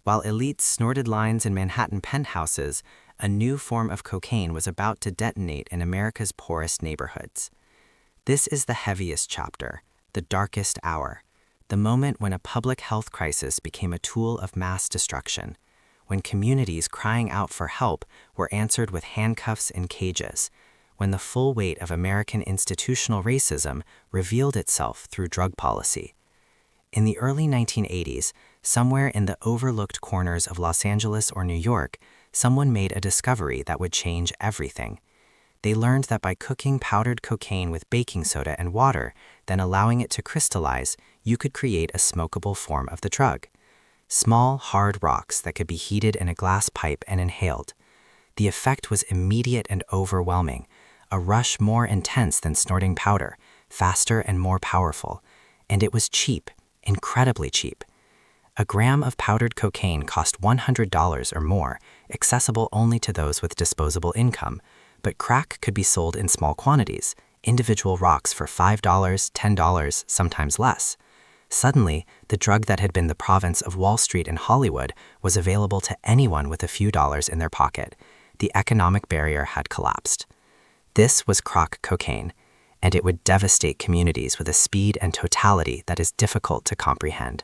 While elites snorted lines in Manhattan penthouses, a new form of cocaine was about to detonate in America's poorest neighborhoods. This is the heaviest chapter, the darkest hour, the moment when a public health crisis became a tool of mass destruction, when communities crying out for help were answered with handcuffs and cages, when the full weight of American institutional racism revealed itself through drug policy. In the early 1980s, somewhere in the overlooked corners of Los Angeles or New York, someone made a discovery that would change everything. They learned that by cooking powdered cocaine with baking soda and water, then allowing it to crystallize, you could create a smokable form of the drug. Small, hard rocks that could be heated in a glass pipe and inhaled. The effect was immediate and overwhelming, a rush more intense than snorting powder, faster and more powerful. And it was cheap, incredibly cheap. A gram of powdered cocaine cost $100 or more, accessible only to those with disposable income, but crack could be sold in small quantities, individual rocks for $5, $10, sometimes less. Suddenly, the drug that had been the province of Wall Street and Hollywood was available to anyone with a few dollars in their pocket. The economic barrier had collapsed. This was crack cocaine, and it would devastate communities with a speed and totality that is difficult to comprehend.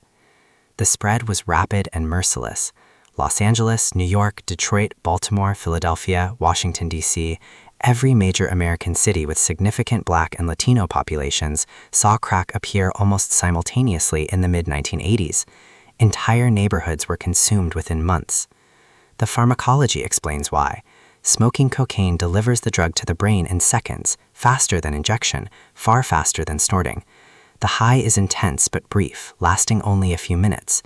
The spread was rapid and merciless. Los Angeles, New York, Detroit, Baltimore, Philadelphia, Washington, D.C., every major American city with significant Black and Latino populations saw crack appear almost simultaneously in the mid-1980s. Entire neighborhoods were consumed within months. The pharmacology explains why. Smoking cocaine delivers the drug to the brain in seconds, faster than injection, far faster than snorting. The high is intense but brief, lasting only a few minutes.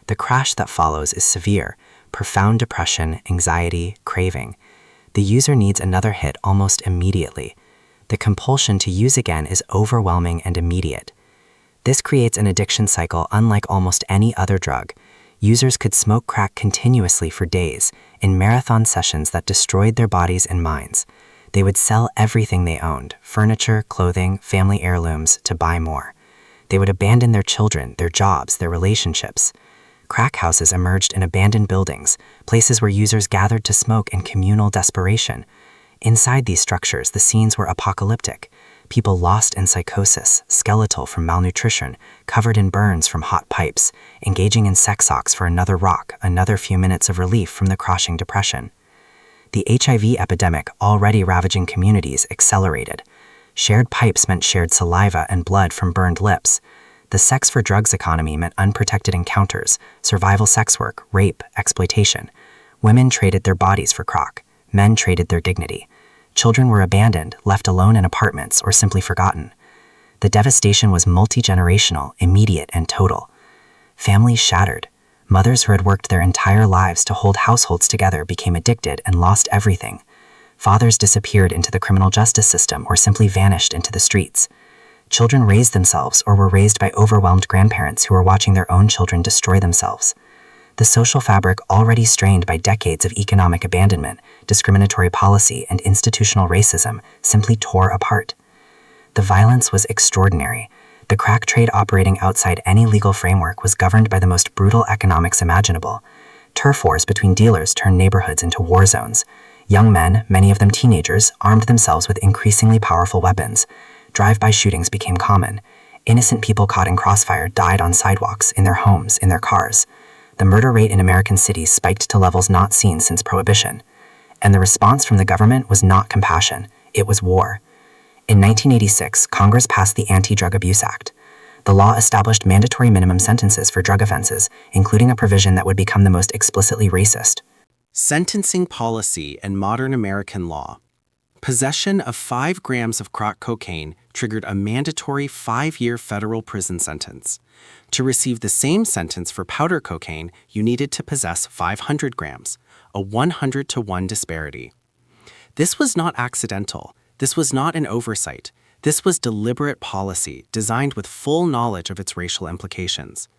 The crash that follows is severe, profound depression, anxiety, craving. The user needs another hit almost immediately. The compulsion to use again is overwhelming and immediate. This creates an addiction cycle unlike almost any other drug. Users could smoke crack continuously for days, in marathon sessions that destroyed their bodies and minds. They would sell everything they owned, furniture, clothing, family heirlooms, to buy more. They would abandon their children, their jobs, their relationships. Crack houses emerged in abandoned buildings, places where users gathered to smoke in communal desperation. Inside these structures, the scenes were apocalyptic. People lost in psychosis, skeletal from malnutrition, covered in burns from hot pipes, engaging in sex acts for another rock, another few minutes of relief from the crushing depression. The HIV epidemic, already ravaging communities, accelerated. Shared pipes meant shared saliva and blood from burned lips. The sex for drugs economy meant unprotected encounters, survival sex work, rape, exploitation. Women traded their bodies for crack. men traded their dignity. Children were abandoned, left alone in apartments, or simply forgotten. The devastation was multi-generational, immediate, and total. Families shattered. Mothers who had worked their entire lives to hold households together became addicted and lost everything. Fathers disappeared into the criminal justice system or simply vanished into the streets. Children raised themselves or were raised by overwhelmed grandparents who were watching their own children destroy themselves. The social fabric, already strained by decades of economic abandonment, discriminatory policy, and institutional racism, simply tore apart. The violence was extraordinary. The crack trade, operating outside any legal framework, was governed by the most brutal economics imaginable. Turf wars between dealers turned neighborhoods into war zones. Young men, many of them teenagers, armed themselves with increasingly powerful weapons. Drive-by shootings became common. Innocent people caught in crossfire died on sidewalks, in their homes, in their cars. The murder rate in American cities spiked to levels not seen since Prohibition. And the response from the government was not compassion, it was war. In 1986, Congress passed the Anti-Drug Abuse Act. The law established mandatory minimum sentences for drug offenses, including a provision that would become the most explicitly racist. Sentencing policy and modern American law. Possession of 5 grams of crack cocaine triggered a mandatory 5-year federal prison sentence. To receive the same sentence for powder cocaine, you needed to possess 500 grams, a 100-to-1 disparity. This was not accidental. This was not an oversight. This was deliberate policy designed with full knowledge of its racial implications.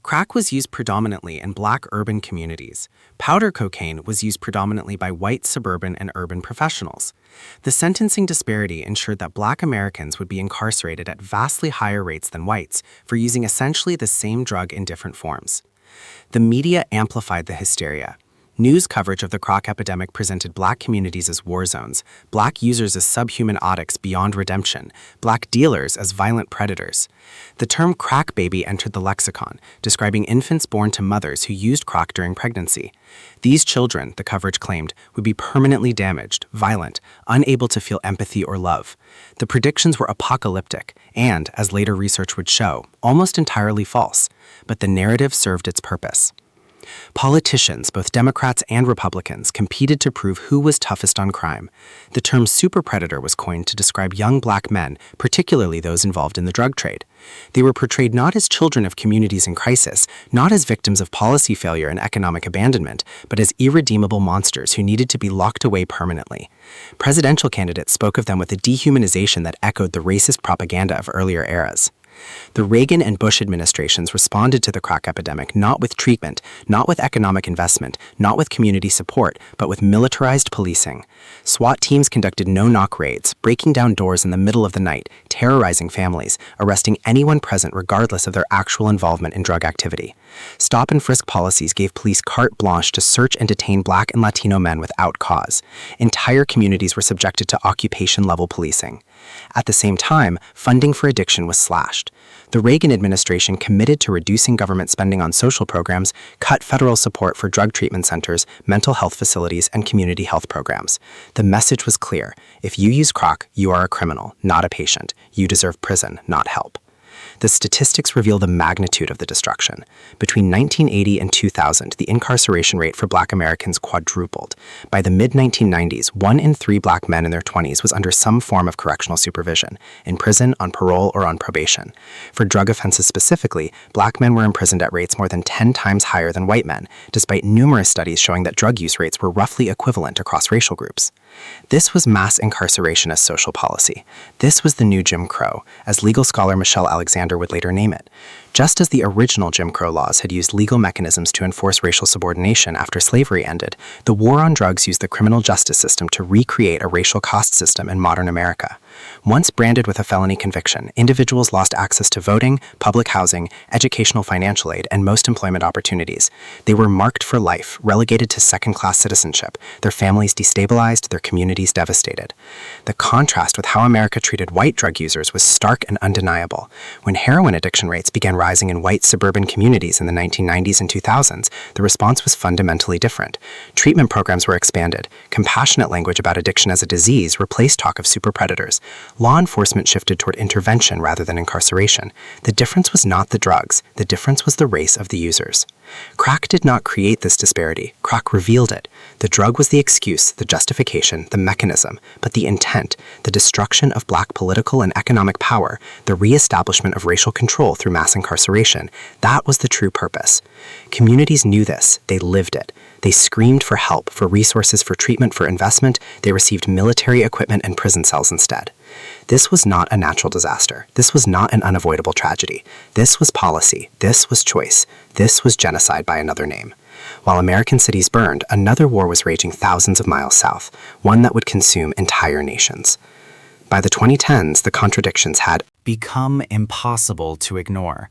Crack was used predominantly in black urban communities. Powder cocaine was used predominantly by white suburban and urban professionals. The sentencing disparity ensured that black Americans would be incarcerated at vastly higher rates than whites for using essentially the same drug in different forms. The media amplified the hysteria. News coverage of the crack epidemic presented black communities as war zones, black users as subhuman addicts beyond redemption, black dealers as violent predators. The term crack baby entered the lexicon, describing infants born to mothers who used crack during pregnancy. These children, the coverage claimed, would be permanently damaged, violent, unable to feel empathy or love. The predictions were apocalyptic and, as later research would show, almost entirely false, but the narrative served its purpose. Politicians, both Democrats and Republicans, competed to prove who was toughest on crime. The term super predator was coined to describe young black men, particularly those involved in the drug trade. They were portrayed not as children of communities in crisis, not as victims of policy failure and economic abandonment, but as irredeemable monsters who needed to be locked away permanently. Presidential candidates spoke of them with a dehumanization that echoed the racist propaganda of earlier eras. The Reagan and Bush administrations responded to the crack epidemic not with treatment, not with economic investment, not with community support, but with militarized policing. SWAT teams conducted no-knock raids, breaking down doors in the middle of the night, terrorizing families, arresting anyone present regardless of their actual involvement in drug activity. Stop and frisk policies gave police carte blanche to search and detain black and Latino men without cause. Entire communities were subjected to occupation-level policing. At the same time, funding for addiction was slashed. The Reagan administration committed to reducing government spending on social programs, cut federal support for drug treatment centers, mental health facilities, and community health programs. The message was clear. If you use crack, you are a criminal, not a patient. You deserve prison, not help. The statistics reveal the magnitude of the destruction. Between 1980 and 2000, the incarceration rate for black Americans quadrupled. By the mid-1990s, 1 in 3 black men in their 20s was under some form of correctional supervision, in prison, on parole, or on probation. For drug offenses specifically, black men were imprisoned at rates more than 10 times higher than white men, despite numerous studies showing that drug use rates were roughly equivalent across racial groups. This was mass incarceration as social policy. This was the new Jim Crow, as legal scholar Michelle Alexander would later name it. Just as the original Jim Crow laws had used legal mechanisms to enforce racial subordination after slavery ended, the war on drugs used the criminal justice system to recreate a racial caste system in modern America. Once branded with a felony conviction, individuals lost access to voting, public housing, educational financial aid, and most employment opportunities. They were marked for life, relegated to second-class citizenship, their families destabilized, their communities devastated. The contrast with how America treated white drug users was stark and undeniable. When heroin addiction rates began rising in white suburban communities in the 1990s and 2000s, the response was fundamentally different. Treatment programs were expanded. Compassionate language about addiction as a disease replaced talk of super predators. law enforcement shifted toward intervention rather than incarceration. The difference was not the drugs, the difference was the race of the users. Crack did not create this disparity, crack revealed it. The drug was the excuse, the justification, the mechanism, but the intent, the destruction of black political and economic power, the re-establishment of racial control through mass incarceration, that was the true purpose. Communities knew this, they lived it. They screamed for help, for resources, for treatment, for investment. They received military equipment and prison cells instead. This was not a natural disaster. This was not an unavoidable tragedy. This was policy. This was choice. This was genocide by another name. While American cities burned, another war was raging thousands of miles south, one that would consume entire nations. By the 2010s, the contradictions had become impossible to ignore.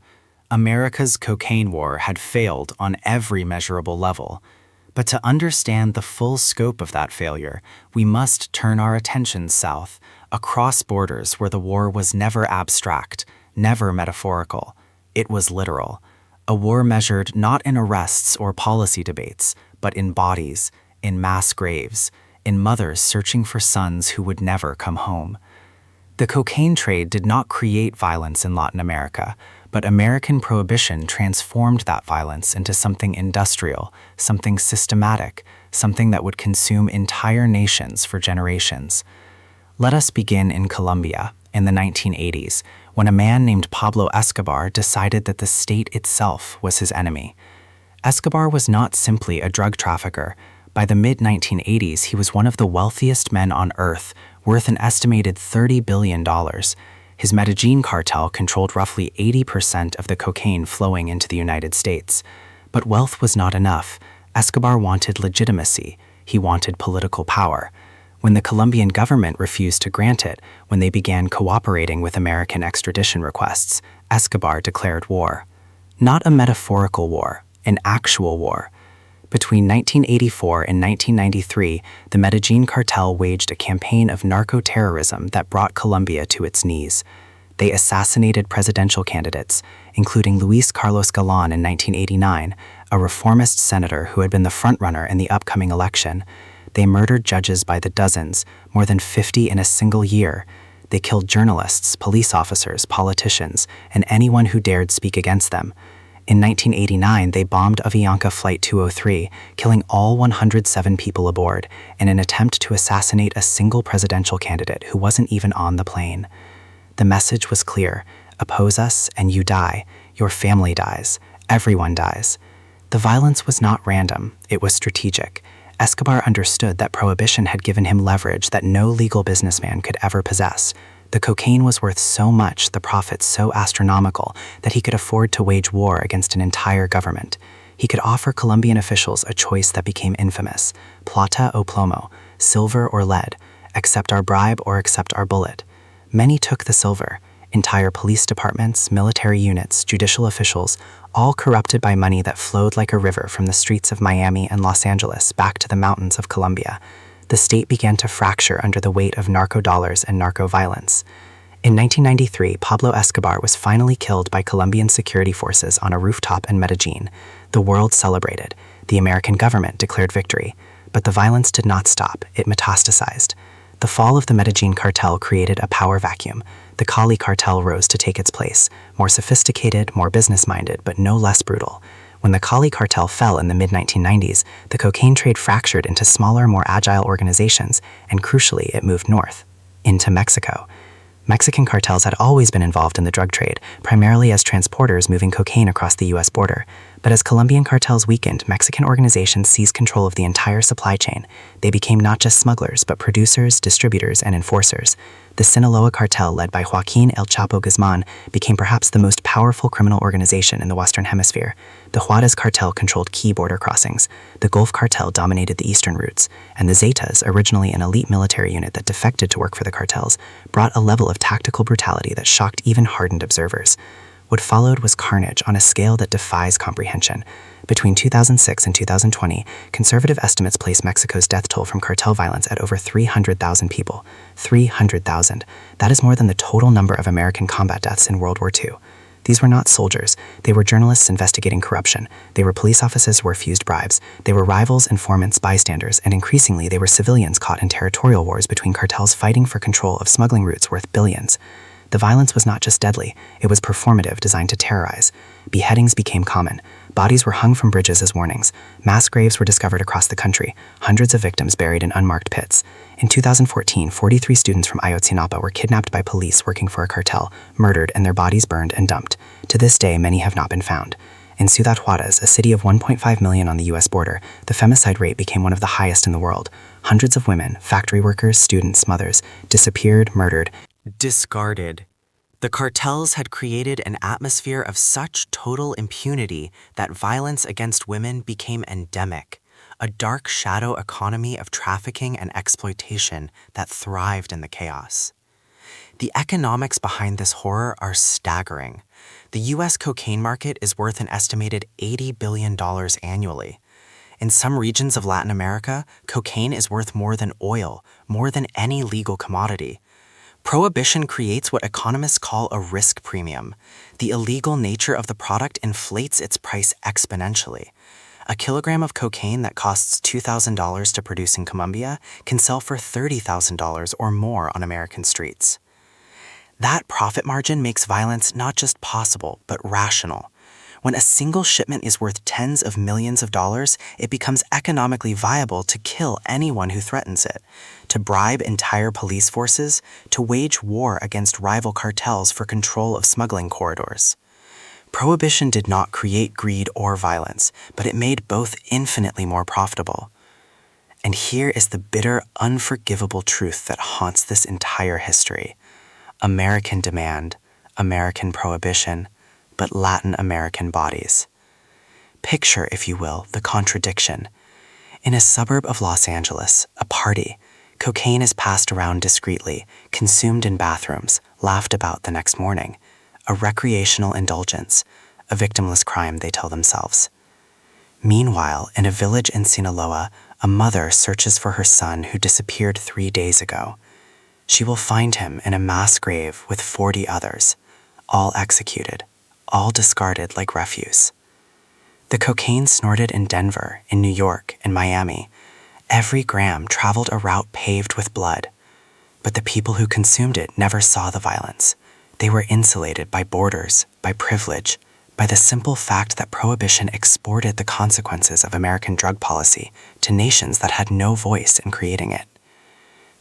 America's cocaine war had failed on every measurable level. But to understand the full scope of that failure, we must turn our attention south, across borders where the war was never abstract, never metaphorical. It was literal. A war measured not in arrests or policy debates, but in bodies, in mass graves, in mothers searching for sons who would never come home. The cocaine trade did not create violence in Latin America, but American prohibition transformed that violence into something industrial, something systematic, something that would consume entire nations for generations. Let us begin in Colombia, in the 1980s, when a man named Pablo Escobar decided that the state itself was his enemy. Escobar was not simply a drug trafficker. By the mid-1980s, he was one of the wealthiest men on earth, worth an estimated $30 billion. His Medellin cartel controlled roughly 80% of the cocaine flowing into the United States. But wealth was not enough. Escobar wanted legitimacy. He wanted political power. When the Colombian government refused to grant it, when they began cooperating with American extradition requests, Escobar declared war. Not a metaphorical war, an actual war. Between 1984 and 1993, the Medellin cartel waged a campaign of narco-terrorism that brought Colombia to its knees. They assassinated presidential candidates, including Luis Carlos Galán in 1989, a reformist senator who had been the frontrunner in the upcoming election. They murdered judges by the dozens, more than 50 in a single year. They killed journalists, police officers, politicians, and anyone who dared speak against them. In 1989, they bombed Avianca Flight 203, killing all 107 people aboard, in an attempt to assassinate a single presidential candidate who wasn't even on the plane. The message was clear: oppose us and you die. Your family dies. Everyone dies. The violence was not random, it was strategic. Escobar understood that prohibition had given him leverage that no legal businessman could ever possess. The cocaine was worth so much, the profits so astronomical, that he could afford to wage war against an entire government. He could offer Colombian officials a choice that became infamous: plata o plomo, silver or lead, accept our bribe or accept our bullet. Many took the silver. Entire police departments, military units, judicial officials, all corrupted by money that flowed like a river from the streets of Miami and Los Angeles back to the mountains of Colombia. The state began to fracture under the weight of narco dollars and narco violence. In 1993, Pablo Escobar was finally killed by Colombian security forces on a rooftop in Medellin. The world celebrated. The American government declared victory. But the violence did not stop. It metastasized. The fall of the Medellin cartel created a power vacuum. The Cali cartel rose to take its place, more sophisticated, more business-minded, but no less brutal. When the Cali cartel fell in the mid-1990s, the cocaine trade fractured into smaller, more agile organizations, and crucially, it moved north, into Mexico. Mexican cartels had always been involved in the drug trade, primarily as transporters moving cocaine across the U.S. border. But as Colombian cartels weakened, Mexican organizations seized control of the entire supply chain. They became not just smugglers, but producers, distributors, and enforcers. The Sinaloa cartel, led by Joaquin El Chapo Guzman, became perhaps the most powerful criminal organization in the Western Hemisphere. The Juarez cartel controlled key border crossings. The Gulf cartel dominated the eastern routes. And the Zetas, originally an elite military unit that defected to work for the cartels, brought a level of tactical brutality that shocked even hardened observers. What followed was carnage on a scale that defies comprehension. Between 2006 and 2020, conservative estimates place Mexico's death toll from cartel violence at over 300,000 people. 300,000. That is more than the total number of American combat deaths in World War II. These were not soldiers. They were journalists investigating corruption. They were police officers who refused bribes. They were rivals, informants, bystanders, and increasingly they were civilians caught in territorial wars between cartels fighting for control of smuggling routes worth billions. The violence was not just deadly, it was performative, designed to terrorize. Beheadings became common. Bodies were hung from bridges as warnings. Mass graves were discovered across the country, hundreds of victims buried in unmarked pits. In 2014, 43 students from Ayotzinapa were kidnapped by police working for a cartel, murdered, and their bodies burned and dumped. To this day, many have not been found. In Ciudad Juarez, a city of 1.5 million on the U.S. border, the femicide rate became one of the highest in the world. Hundreds of women, factory workers, students, mothers, disappeared, murdered, discarded. The cartels had created an atmosphere of such total impunity that violence against women became endemic, a dark shadow economy of trafficking and exploitation that thrived in the chaos. The economics behind this horror are staggering. The U.S. cocaine market is worth an estimated $80 billion annually. In some regions of Latin America, cocaine is worth more than oil, more than any legal commodity. Prohibition creates what economists call a risk premium. The illegal nature of the product inflates its price exponentially. A kilogram of cocaine that costs $2,000 to produce in Colombia can sell for $30,000 or more on American streets. That profit margin makes violence not just possible, but rational. When a single shipment is worth tens of millions of dollars, it becomes economically viable to kill anyone who threatens it, to bribe entire police forces, to wage war against rival cartels for control of smuggling corridors. Prohibition did not create greed or violence, but it made both infinitely more profitable. And here is the bitter, unforgivable truth that haunts this entire history. American demand, American prohibition, but Latin American bodies. Picture, if you will, the contradiction. In a suburb of Los Angeles, a party, cocaine is passed around discreetly, consumed in bathrooms, laughed about the next morning. A recreational indulgence, a victimless crime, they tell themselves. Meanwhile, in a village in Sinaloa, a mother searches for her son who disappeared 3 days ago. She will find him in a mass grave with 40 others, all executed, all discarded like refuse. The cocaine snorted in Denver, in New York, in Miami, every gram traveled a route paved with blood. But the people who consumed it never saw the violence. They were insulated by borders, by privilege, by the simple fact that prohibition exported the consequences of American drug policy to nations that had no voice in creating it.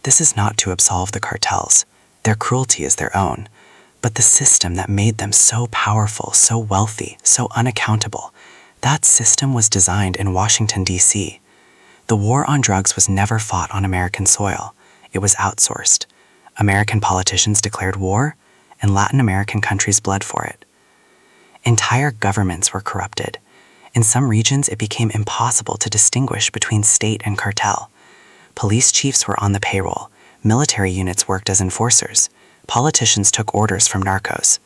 This is not to absolve the cartels. Their cruelty is their own. But the system that made them so powerful, so wealthy, so unaccountable, that system was designed in Washington, D.C. The war on drugs was never fought on American soil. It was outsourced. American politicians declared war, and Latin American countries bled for it. Entire governments were corrupted. In some regions, it became impossible to distinguish between state and cartel. Police chiefs were on the payroll. Military units worked as enforcers. Politicians took orders from narcos.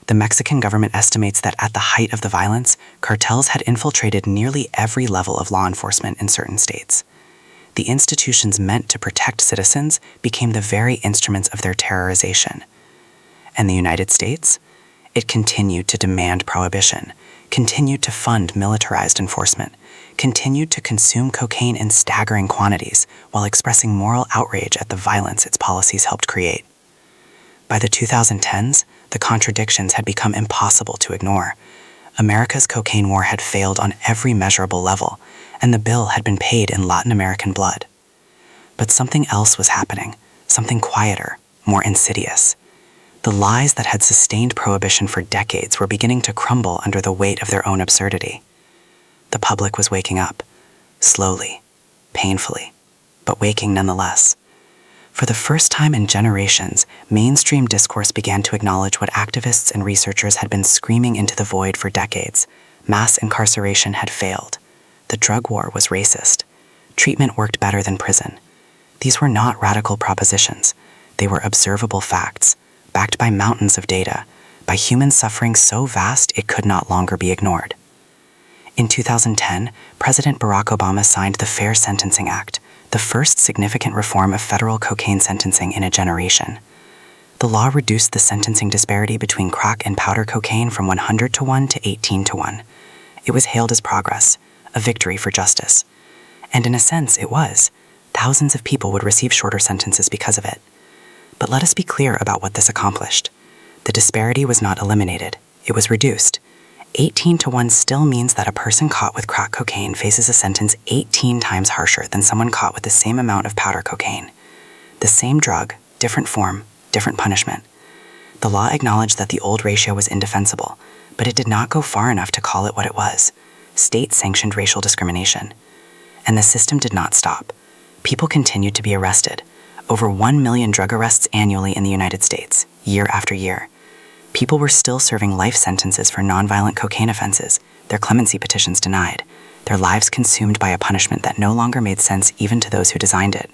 The Mexican government estimates that at the height of the violence, cartels had infiltrated nearly every level of law enforcement in certain states. The institutions meant to protect citizens became the very instruments of their terrorization. And the United States? It continued to demand prohibition, continued to fund militarized enforcement, continued to consume cocaine in staggering quantities while expressing moral outrage at the violence its policies helped create. By the 2010s, the contradictions had become impossible to ignore. America's cocaine war had failed on every measurable level, and the bill had been paid in Latin American blood. But something else was happening, something quieter, more insidious. The lies that had sustained prohibition for decades were beginning to crumble under the weight of their own absurdity. The public was waking up, slowly, painfully, but waking nonetheless. For the first time in generations, mainstream discourse began to acknowledge what activists and researchers had been screaming into the void for decades. Mass incarceration had failed. The drug war was racist. Treatment worked better than prison. These were not radical propositions. They were observable facts, backed by mountains of data, by human suffering so vast it could not longer be ignored. In 2010, President Barack Obama signed the Fair Sentencing Act, the first significant reform of federal cocaine sentencing in a generation. The law reduced the sentencing disparity between crack and powder cocaine from 100 to 1 to 18 to 1. It was hailed as progress, a victory for justice. And in a sense, it was. Thousands of people would receive shorter sentences because of it. But let us be clear about what this accomplished. The disparity was not eliminated. It was reduced. 18 to 1 still means that a person caught with crack cocaine faces a sentence 18 times harsher than someone caught with the same amount of powder cocaine. The same drug, different form, different punishment. The law acknowledged that the old ratio was indefensible, but it did not go far enough to call it what it was: state-sanctioned racial discrimination. And the system did not stop. People continued to be arrested. Over 1 million drug arrests annually in the United States, year after year. People were still serving life sentences for nonviolent cocaine offenses, their clemency petitions denied, their lives consumed by a punishment that no longer made sense even to those who designed it.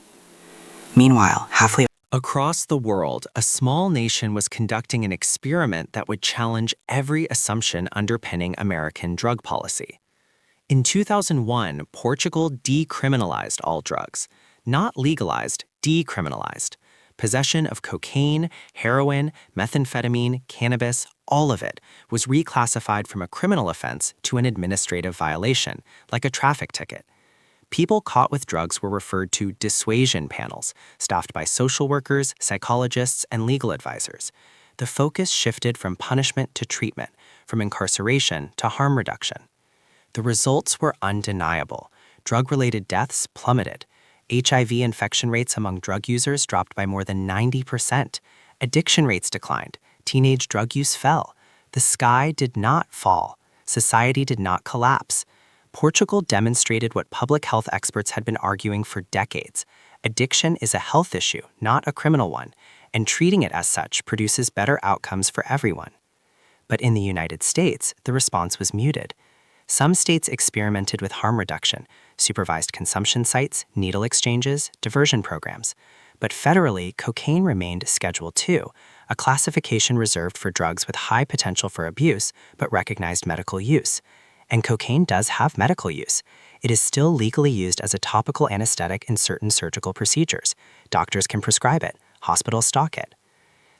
Meanwhile, halfway Across the world, a small nation was conducting an experiment that would challenge every assumption underpinning American drug policy. In 2001, Portugal decriminalized all drugs, not legalized, decriminalized. Possession of cocaine, heroin, methamphetamine, cannabis, all of it was reclassified from a criminal offense to an administrative violation, like a traffic ticket. People caught with drugs were referred to dissuasion panels, staffed by social workers, psychologists, and legal advisors. The focus shifted from punishment to treatment, from incarceration to harm reduction. The results were undeniable. Drug-related deaths plummeted. HIV infection rates among drug users dropped by more than 90%. Addiction rates declined. Teenage drug use fell. The sky did not fall. Society did not collapse. Portugal demonstrated what public health experts had been arguing for decades. Addiction is a health issue, not a criminal one, and treating it as such produces better outcomes for everyone. But in the United States, the response was muted. Some states experimented with harm reduction, supervised consumption sites, needle exchanges, diversion programs. But federally, cocaine remained Schedule II, a classification reserved for drugs with high potential for abuse but recognized medical use. And cocaine does have medical use. It is still legally used as a topical anesthetic in certain surgical procedures. Doctors can prescribe it. Hospitals stock it.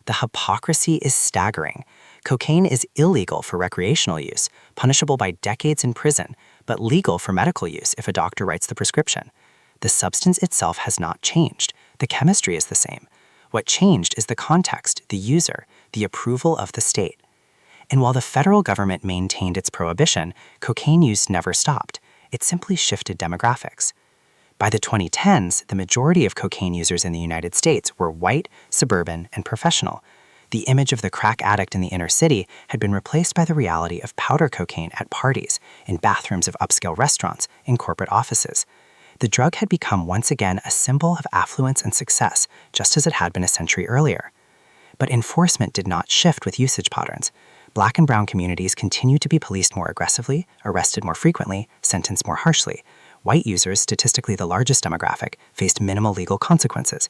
The hypocrisy is staggering. Cocaine is illegal for recreational use, punishable by decades in prison, but legal for medical use if a doctor writes the prescription. The substance itself has not changed. The chemistry is the same. What changed is the context, the user, the approval of the state. And while the federal government maintained its prohibition, cocaine use never stopped. It simply shifted demographics. By the 2010s, the majority of cocaine users in the United States were white, suburban, and professional. The image of the crack addict in the inner city had been replaced by the reality of powder cocaine at parties, in bathrooms of upscale restaurants, in corporate offices. The drug had become once again a symbol of affluence and success, just as it had been a century earlier. But enforcement did not shift with usage patterns. Black and brown communities continued to be policed more aggressively, arrested more frequently, sentenced more harshly. White users, statistically the largest demographic, faced minimal legal consequences.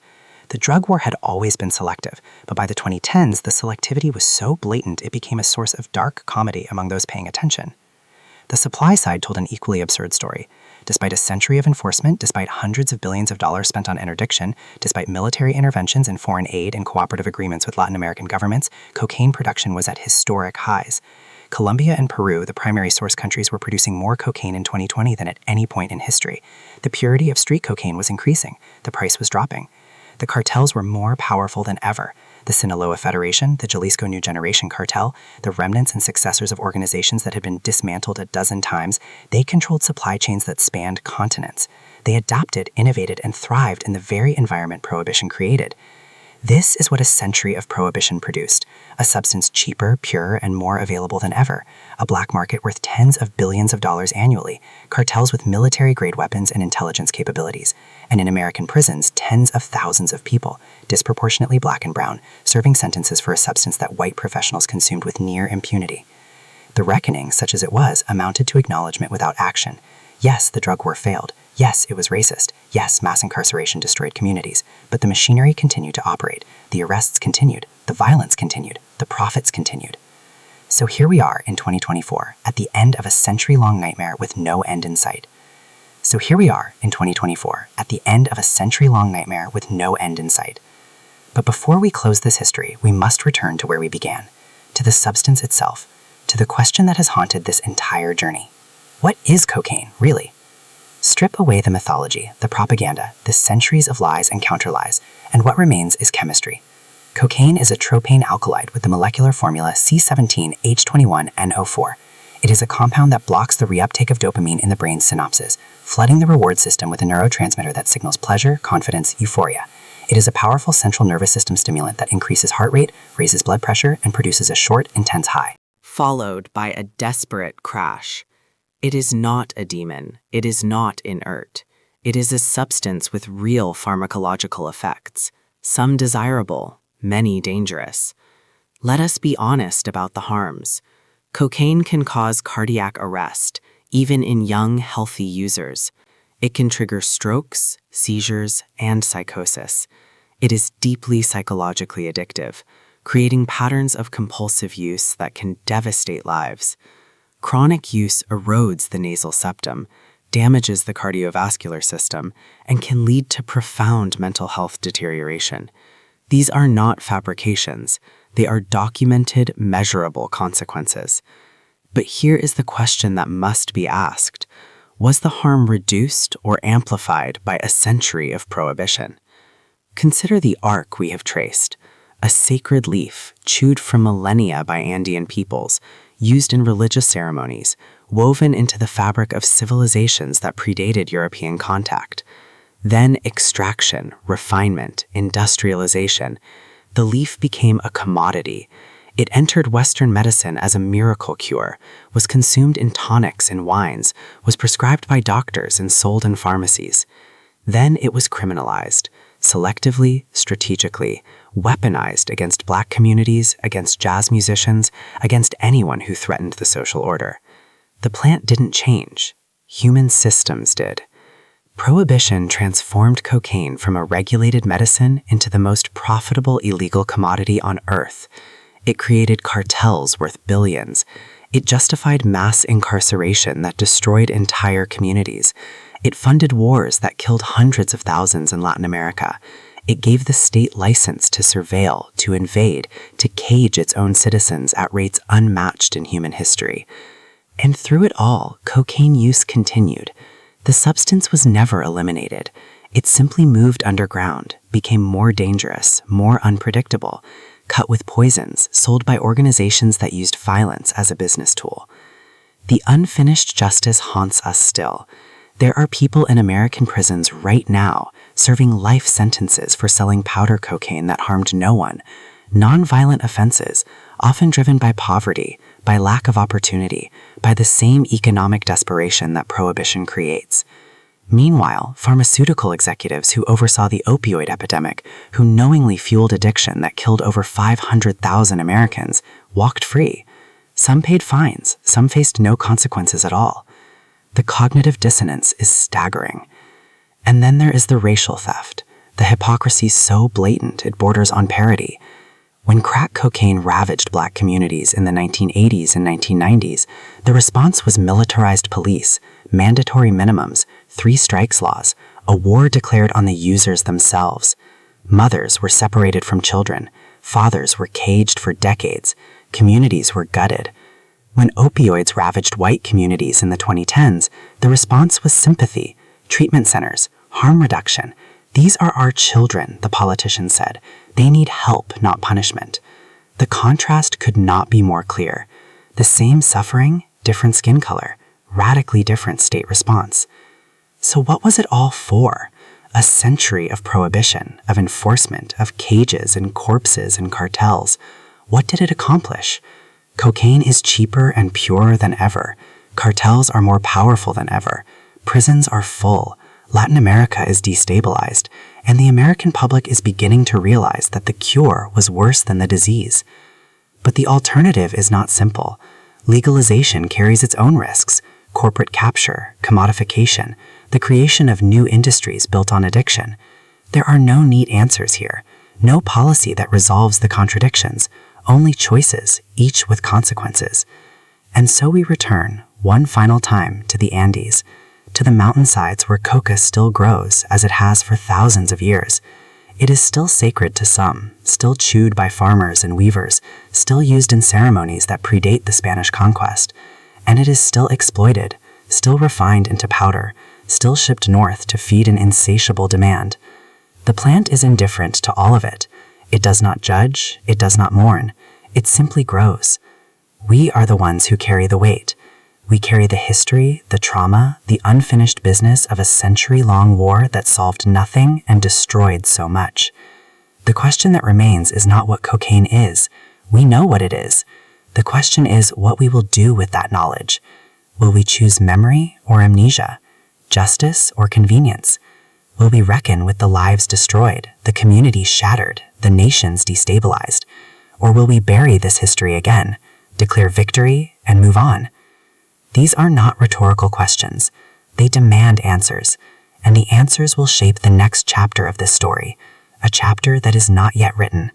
The drug war had always been selective, but by the 2010s, the selectivity was so blatant it became a source of dark comedy among those paying attention. The supply side told an equally absurd story. Despite a century of enforcement, despite hundreds of billions of dollars spent on interdiction, despite military interventions and foreign aid and cooperative agreements with Latin American governments, cocaine production was at historic highs. Colombia and Peru, the primary source countries, were producing more cocaine in 2020 than at any point in history. The purity of street cocaine was increasing. The price was dropping. The cartels were more powerful than ever. The Sinaloa Federation, the Jalisco New Generation Cartel, the remnants and successors of organizations that had been dismantled a dozen times, they controlled supply chains that spanned continents. They adapted, innovated, and thrived in the very environment prohibition created. This is what a century of prohibition produced, a substance cheaper, purer, and more available than ever, a black market worth tens of billions of dollars annually, cartels with military-grade weapons and intelligence capabilities, and in American prisons, tens of thousands of people, disproportionately black and brown, serving sentences for a substance that white professionals consumed with near impunity. The reckoning, such as it was, amounted to acknowledgement without action. Yes, the drug war failed. Yes, it was racist. Yes, mass incarceration destroyed communities. But the machinery continued to operate. The arrests continued. The violence continued. The profits continued. So here we are in 2024, at the end of a century-long nightmare with no end in sight. But before we close this history, we must return to where we began, to the substance itself, to the question that has haunted this entire journey. What is cocaine, really? Strip away the mythology, the propaganda, the centuries of lies and counter-lies, and what remains is chemistry. Cocaine is a tropane alkaloid with the molecular formula C17H21NO4. It is a compound that blocks the reuptake of dopamine in the brain's synopsis, flooding the reward system with a neurotransmitter that signals pleasure, confidence, euphoria. It is a powerful central nervous system stimulant that increases heart rate, raises blood pressure, and produces a short, intense high, followed by a desperate crash. It is not a demon. It is not inert. It is a substance with real pharmacological effects, some desirable, many dangerous. Let us be honest about the harms. Cocaine can cause cardiac arrest, even in young, healthy users. It can trigger strokes, seizures, and psychosis. It is deeply psychologically addictive, creating patterns of compulsive use that can devastate lives. Chronic use erodes the nasal septum, damages the cardiovascular system, and can lead to profound mental health deterioration. These are not fabrications. They are documented, measurable consequences. But here is the question that must be asked. Was the harm reduced or amplified by a century of prohibition? Consider the arc we have traced. A sacred leaf, chewed for millennia by Andean peoples, used in religious ceremonies, woven into the fabric of civilizations that predated European contact. Then extraction, refinement, industrialization. The leaf became a commodity. It entered Western medicine as a miracle cure, was consumed in tonics and wines, was prescribed by doctors and sold in pharmacies. Then it was criminalized, selectively, strategically, weaponized against Black communities, against jazz musicians, against anyone who threatened the social order. The plant didn't change. Human systems did. Prohibition transformed cocaine from a regulated medicine into the most profitable illegal commodity on Earth. It created cartels worth billions. It justified mass incarceration that destroyed entire communities. It funded wars that killed hundreds of thousands in Latin America. It gave the state license to surveil, to invade, to cage its own citizens at rates unmatched in human history. And through it all, cocaine use continued. The substance was never eliminated. It simply moved underground, became more dangerous, more unpredictable, cut with poisons sold by organizations that used violence as a business tool. The unfinished justice haunts us still. There are people in American prisons right now serving life sentences for selling powder cocaine that harmed no one. Nonviolent offenses, often driven by poverty, by lack of opportunity, by the same economic desperation that prohibition creates. Meanwhile, pharmaceutical executives who oversaw the opioid epidemic, who knowingly fueled addiction that killed over 500,000 Americans, walked free. Some paid fines, some faced no consequences at all. The cognitive dissonance is staggering. And then there is the racial theft, the hypocrisy so blatant it borders on parody. When crack cocaine ravaged Black communities in the 1980s and 1990s, the response was militarized police, mandatory minimums, 3 strikes laws, a war declared on the users themselves. Mothers were separated from children, fathers were caged for decades, communities were gutted. When opioids ravaged white communities in the 2010s, the response was sympathy, treatment centers, harm reduction. These are our children, the politicians said. They need help, not punishment. The contrast could not be more clear. The same suffering, different skin color, radically different state response. So what was it all for? A century of prohibition, of enforcement, of cages and corpses and cartels. What did it accomplish? Cocaine is cheaper and purer than ever. Cartels are more powerful than ever. Prisons are full. Latin America is destabilized, and the American public is beginning to realize that the cure was worse than the disease. But the alternative is not simple. Legalization carries its own risks: corporate capture, commodification, the creation of new industries built on addiction. There are no neat answers here, no policy that resolves the contradictions, only choices, each with consequences. And so we return, one final time, to the Andes, to the mountainsides where coca still grows as it has for thousands of years. It is still sacred to some, still chewed by farmers and weavers, still used in ceremonies that predate the Spanish conquest, and it is still exploited, still refined into powder, still shipped north to feed an insatiable demand. The plant is indifferent to all of it. It does not judge, it does not mourn, it simply grows. We are the ones who carry the weight. We carry the history, the trauma, the unfinished business of a century-long war that solved nothing and destroyed so much. The question that remains is not what cocaine is. We know what it is. The question is what we will do with that knowledge. Will we choose memory or amnesia? Justice or convenience? Will we reckon with the lives destroyed, the communities shattered, the nations destabilized? Or will we bury this history again, declare victory, and move on? These are not rhetorical questions. They demand answers, and the answers will shape the next chapter of this story, a chapter that is not yet written.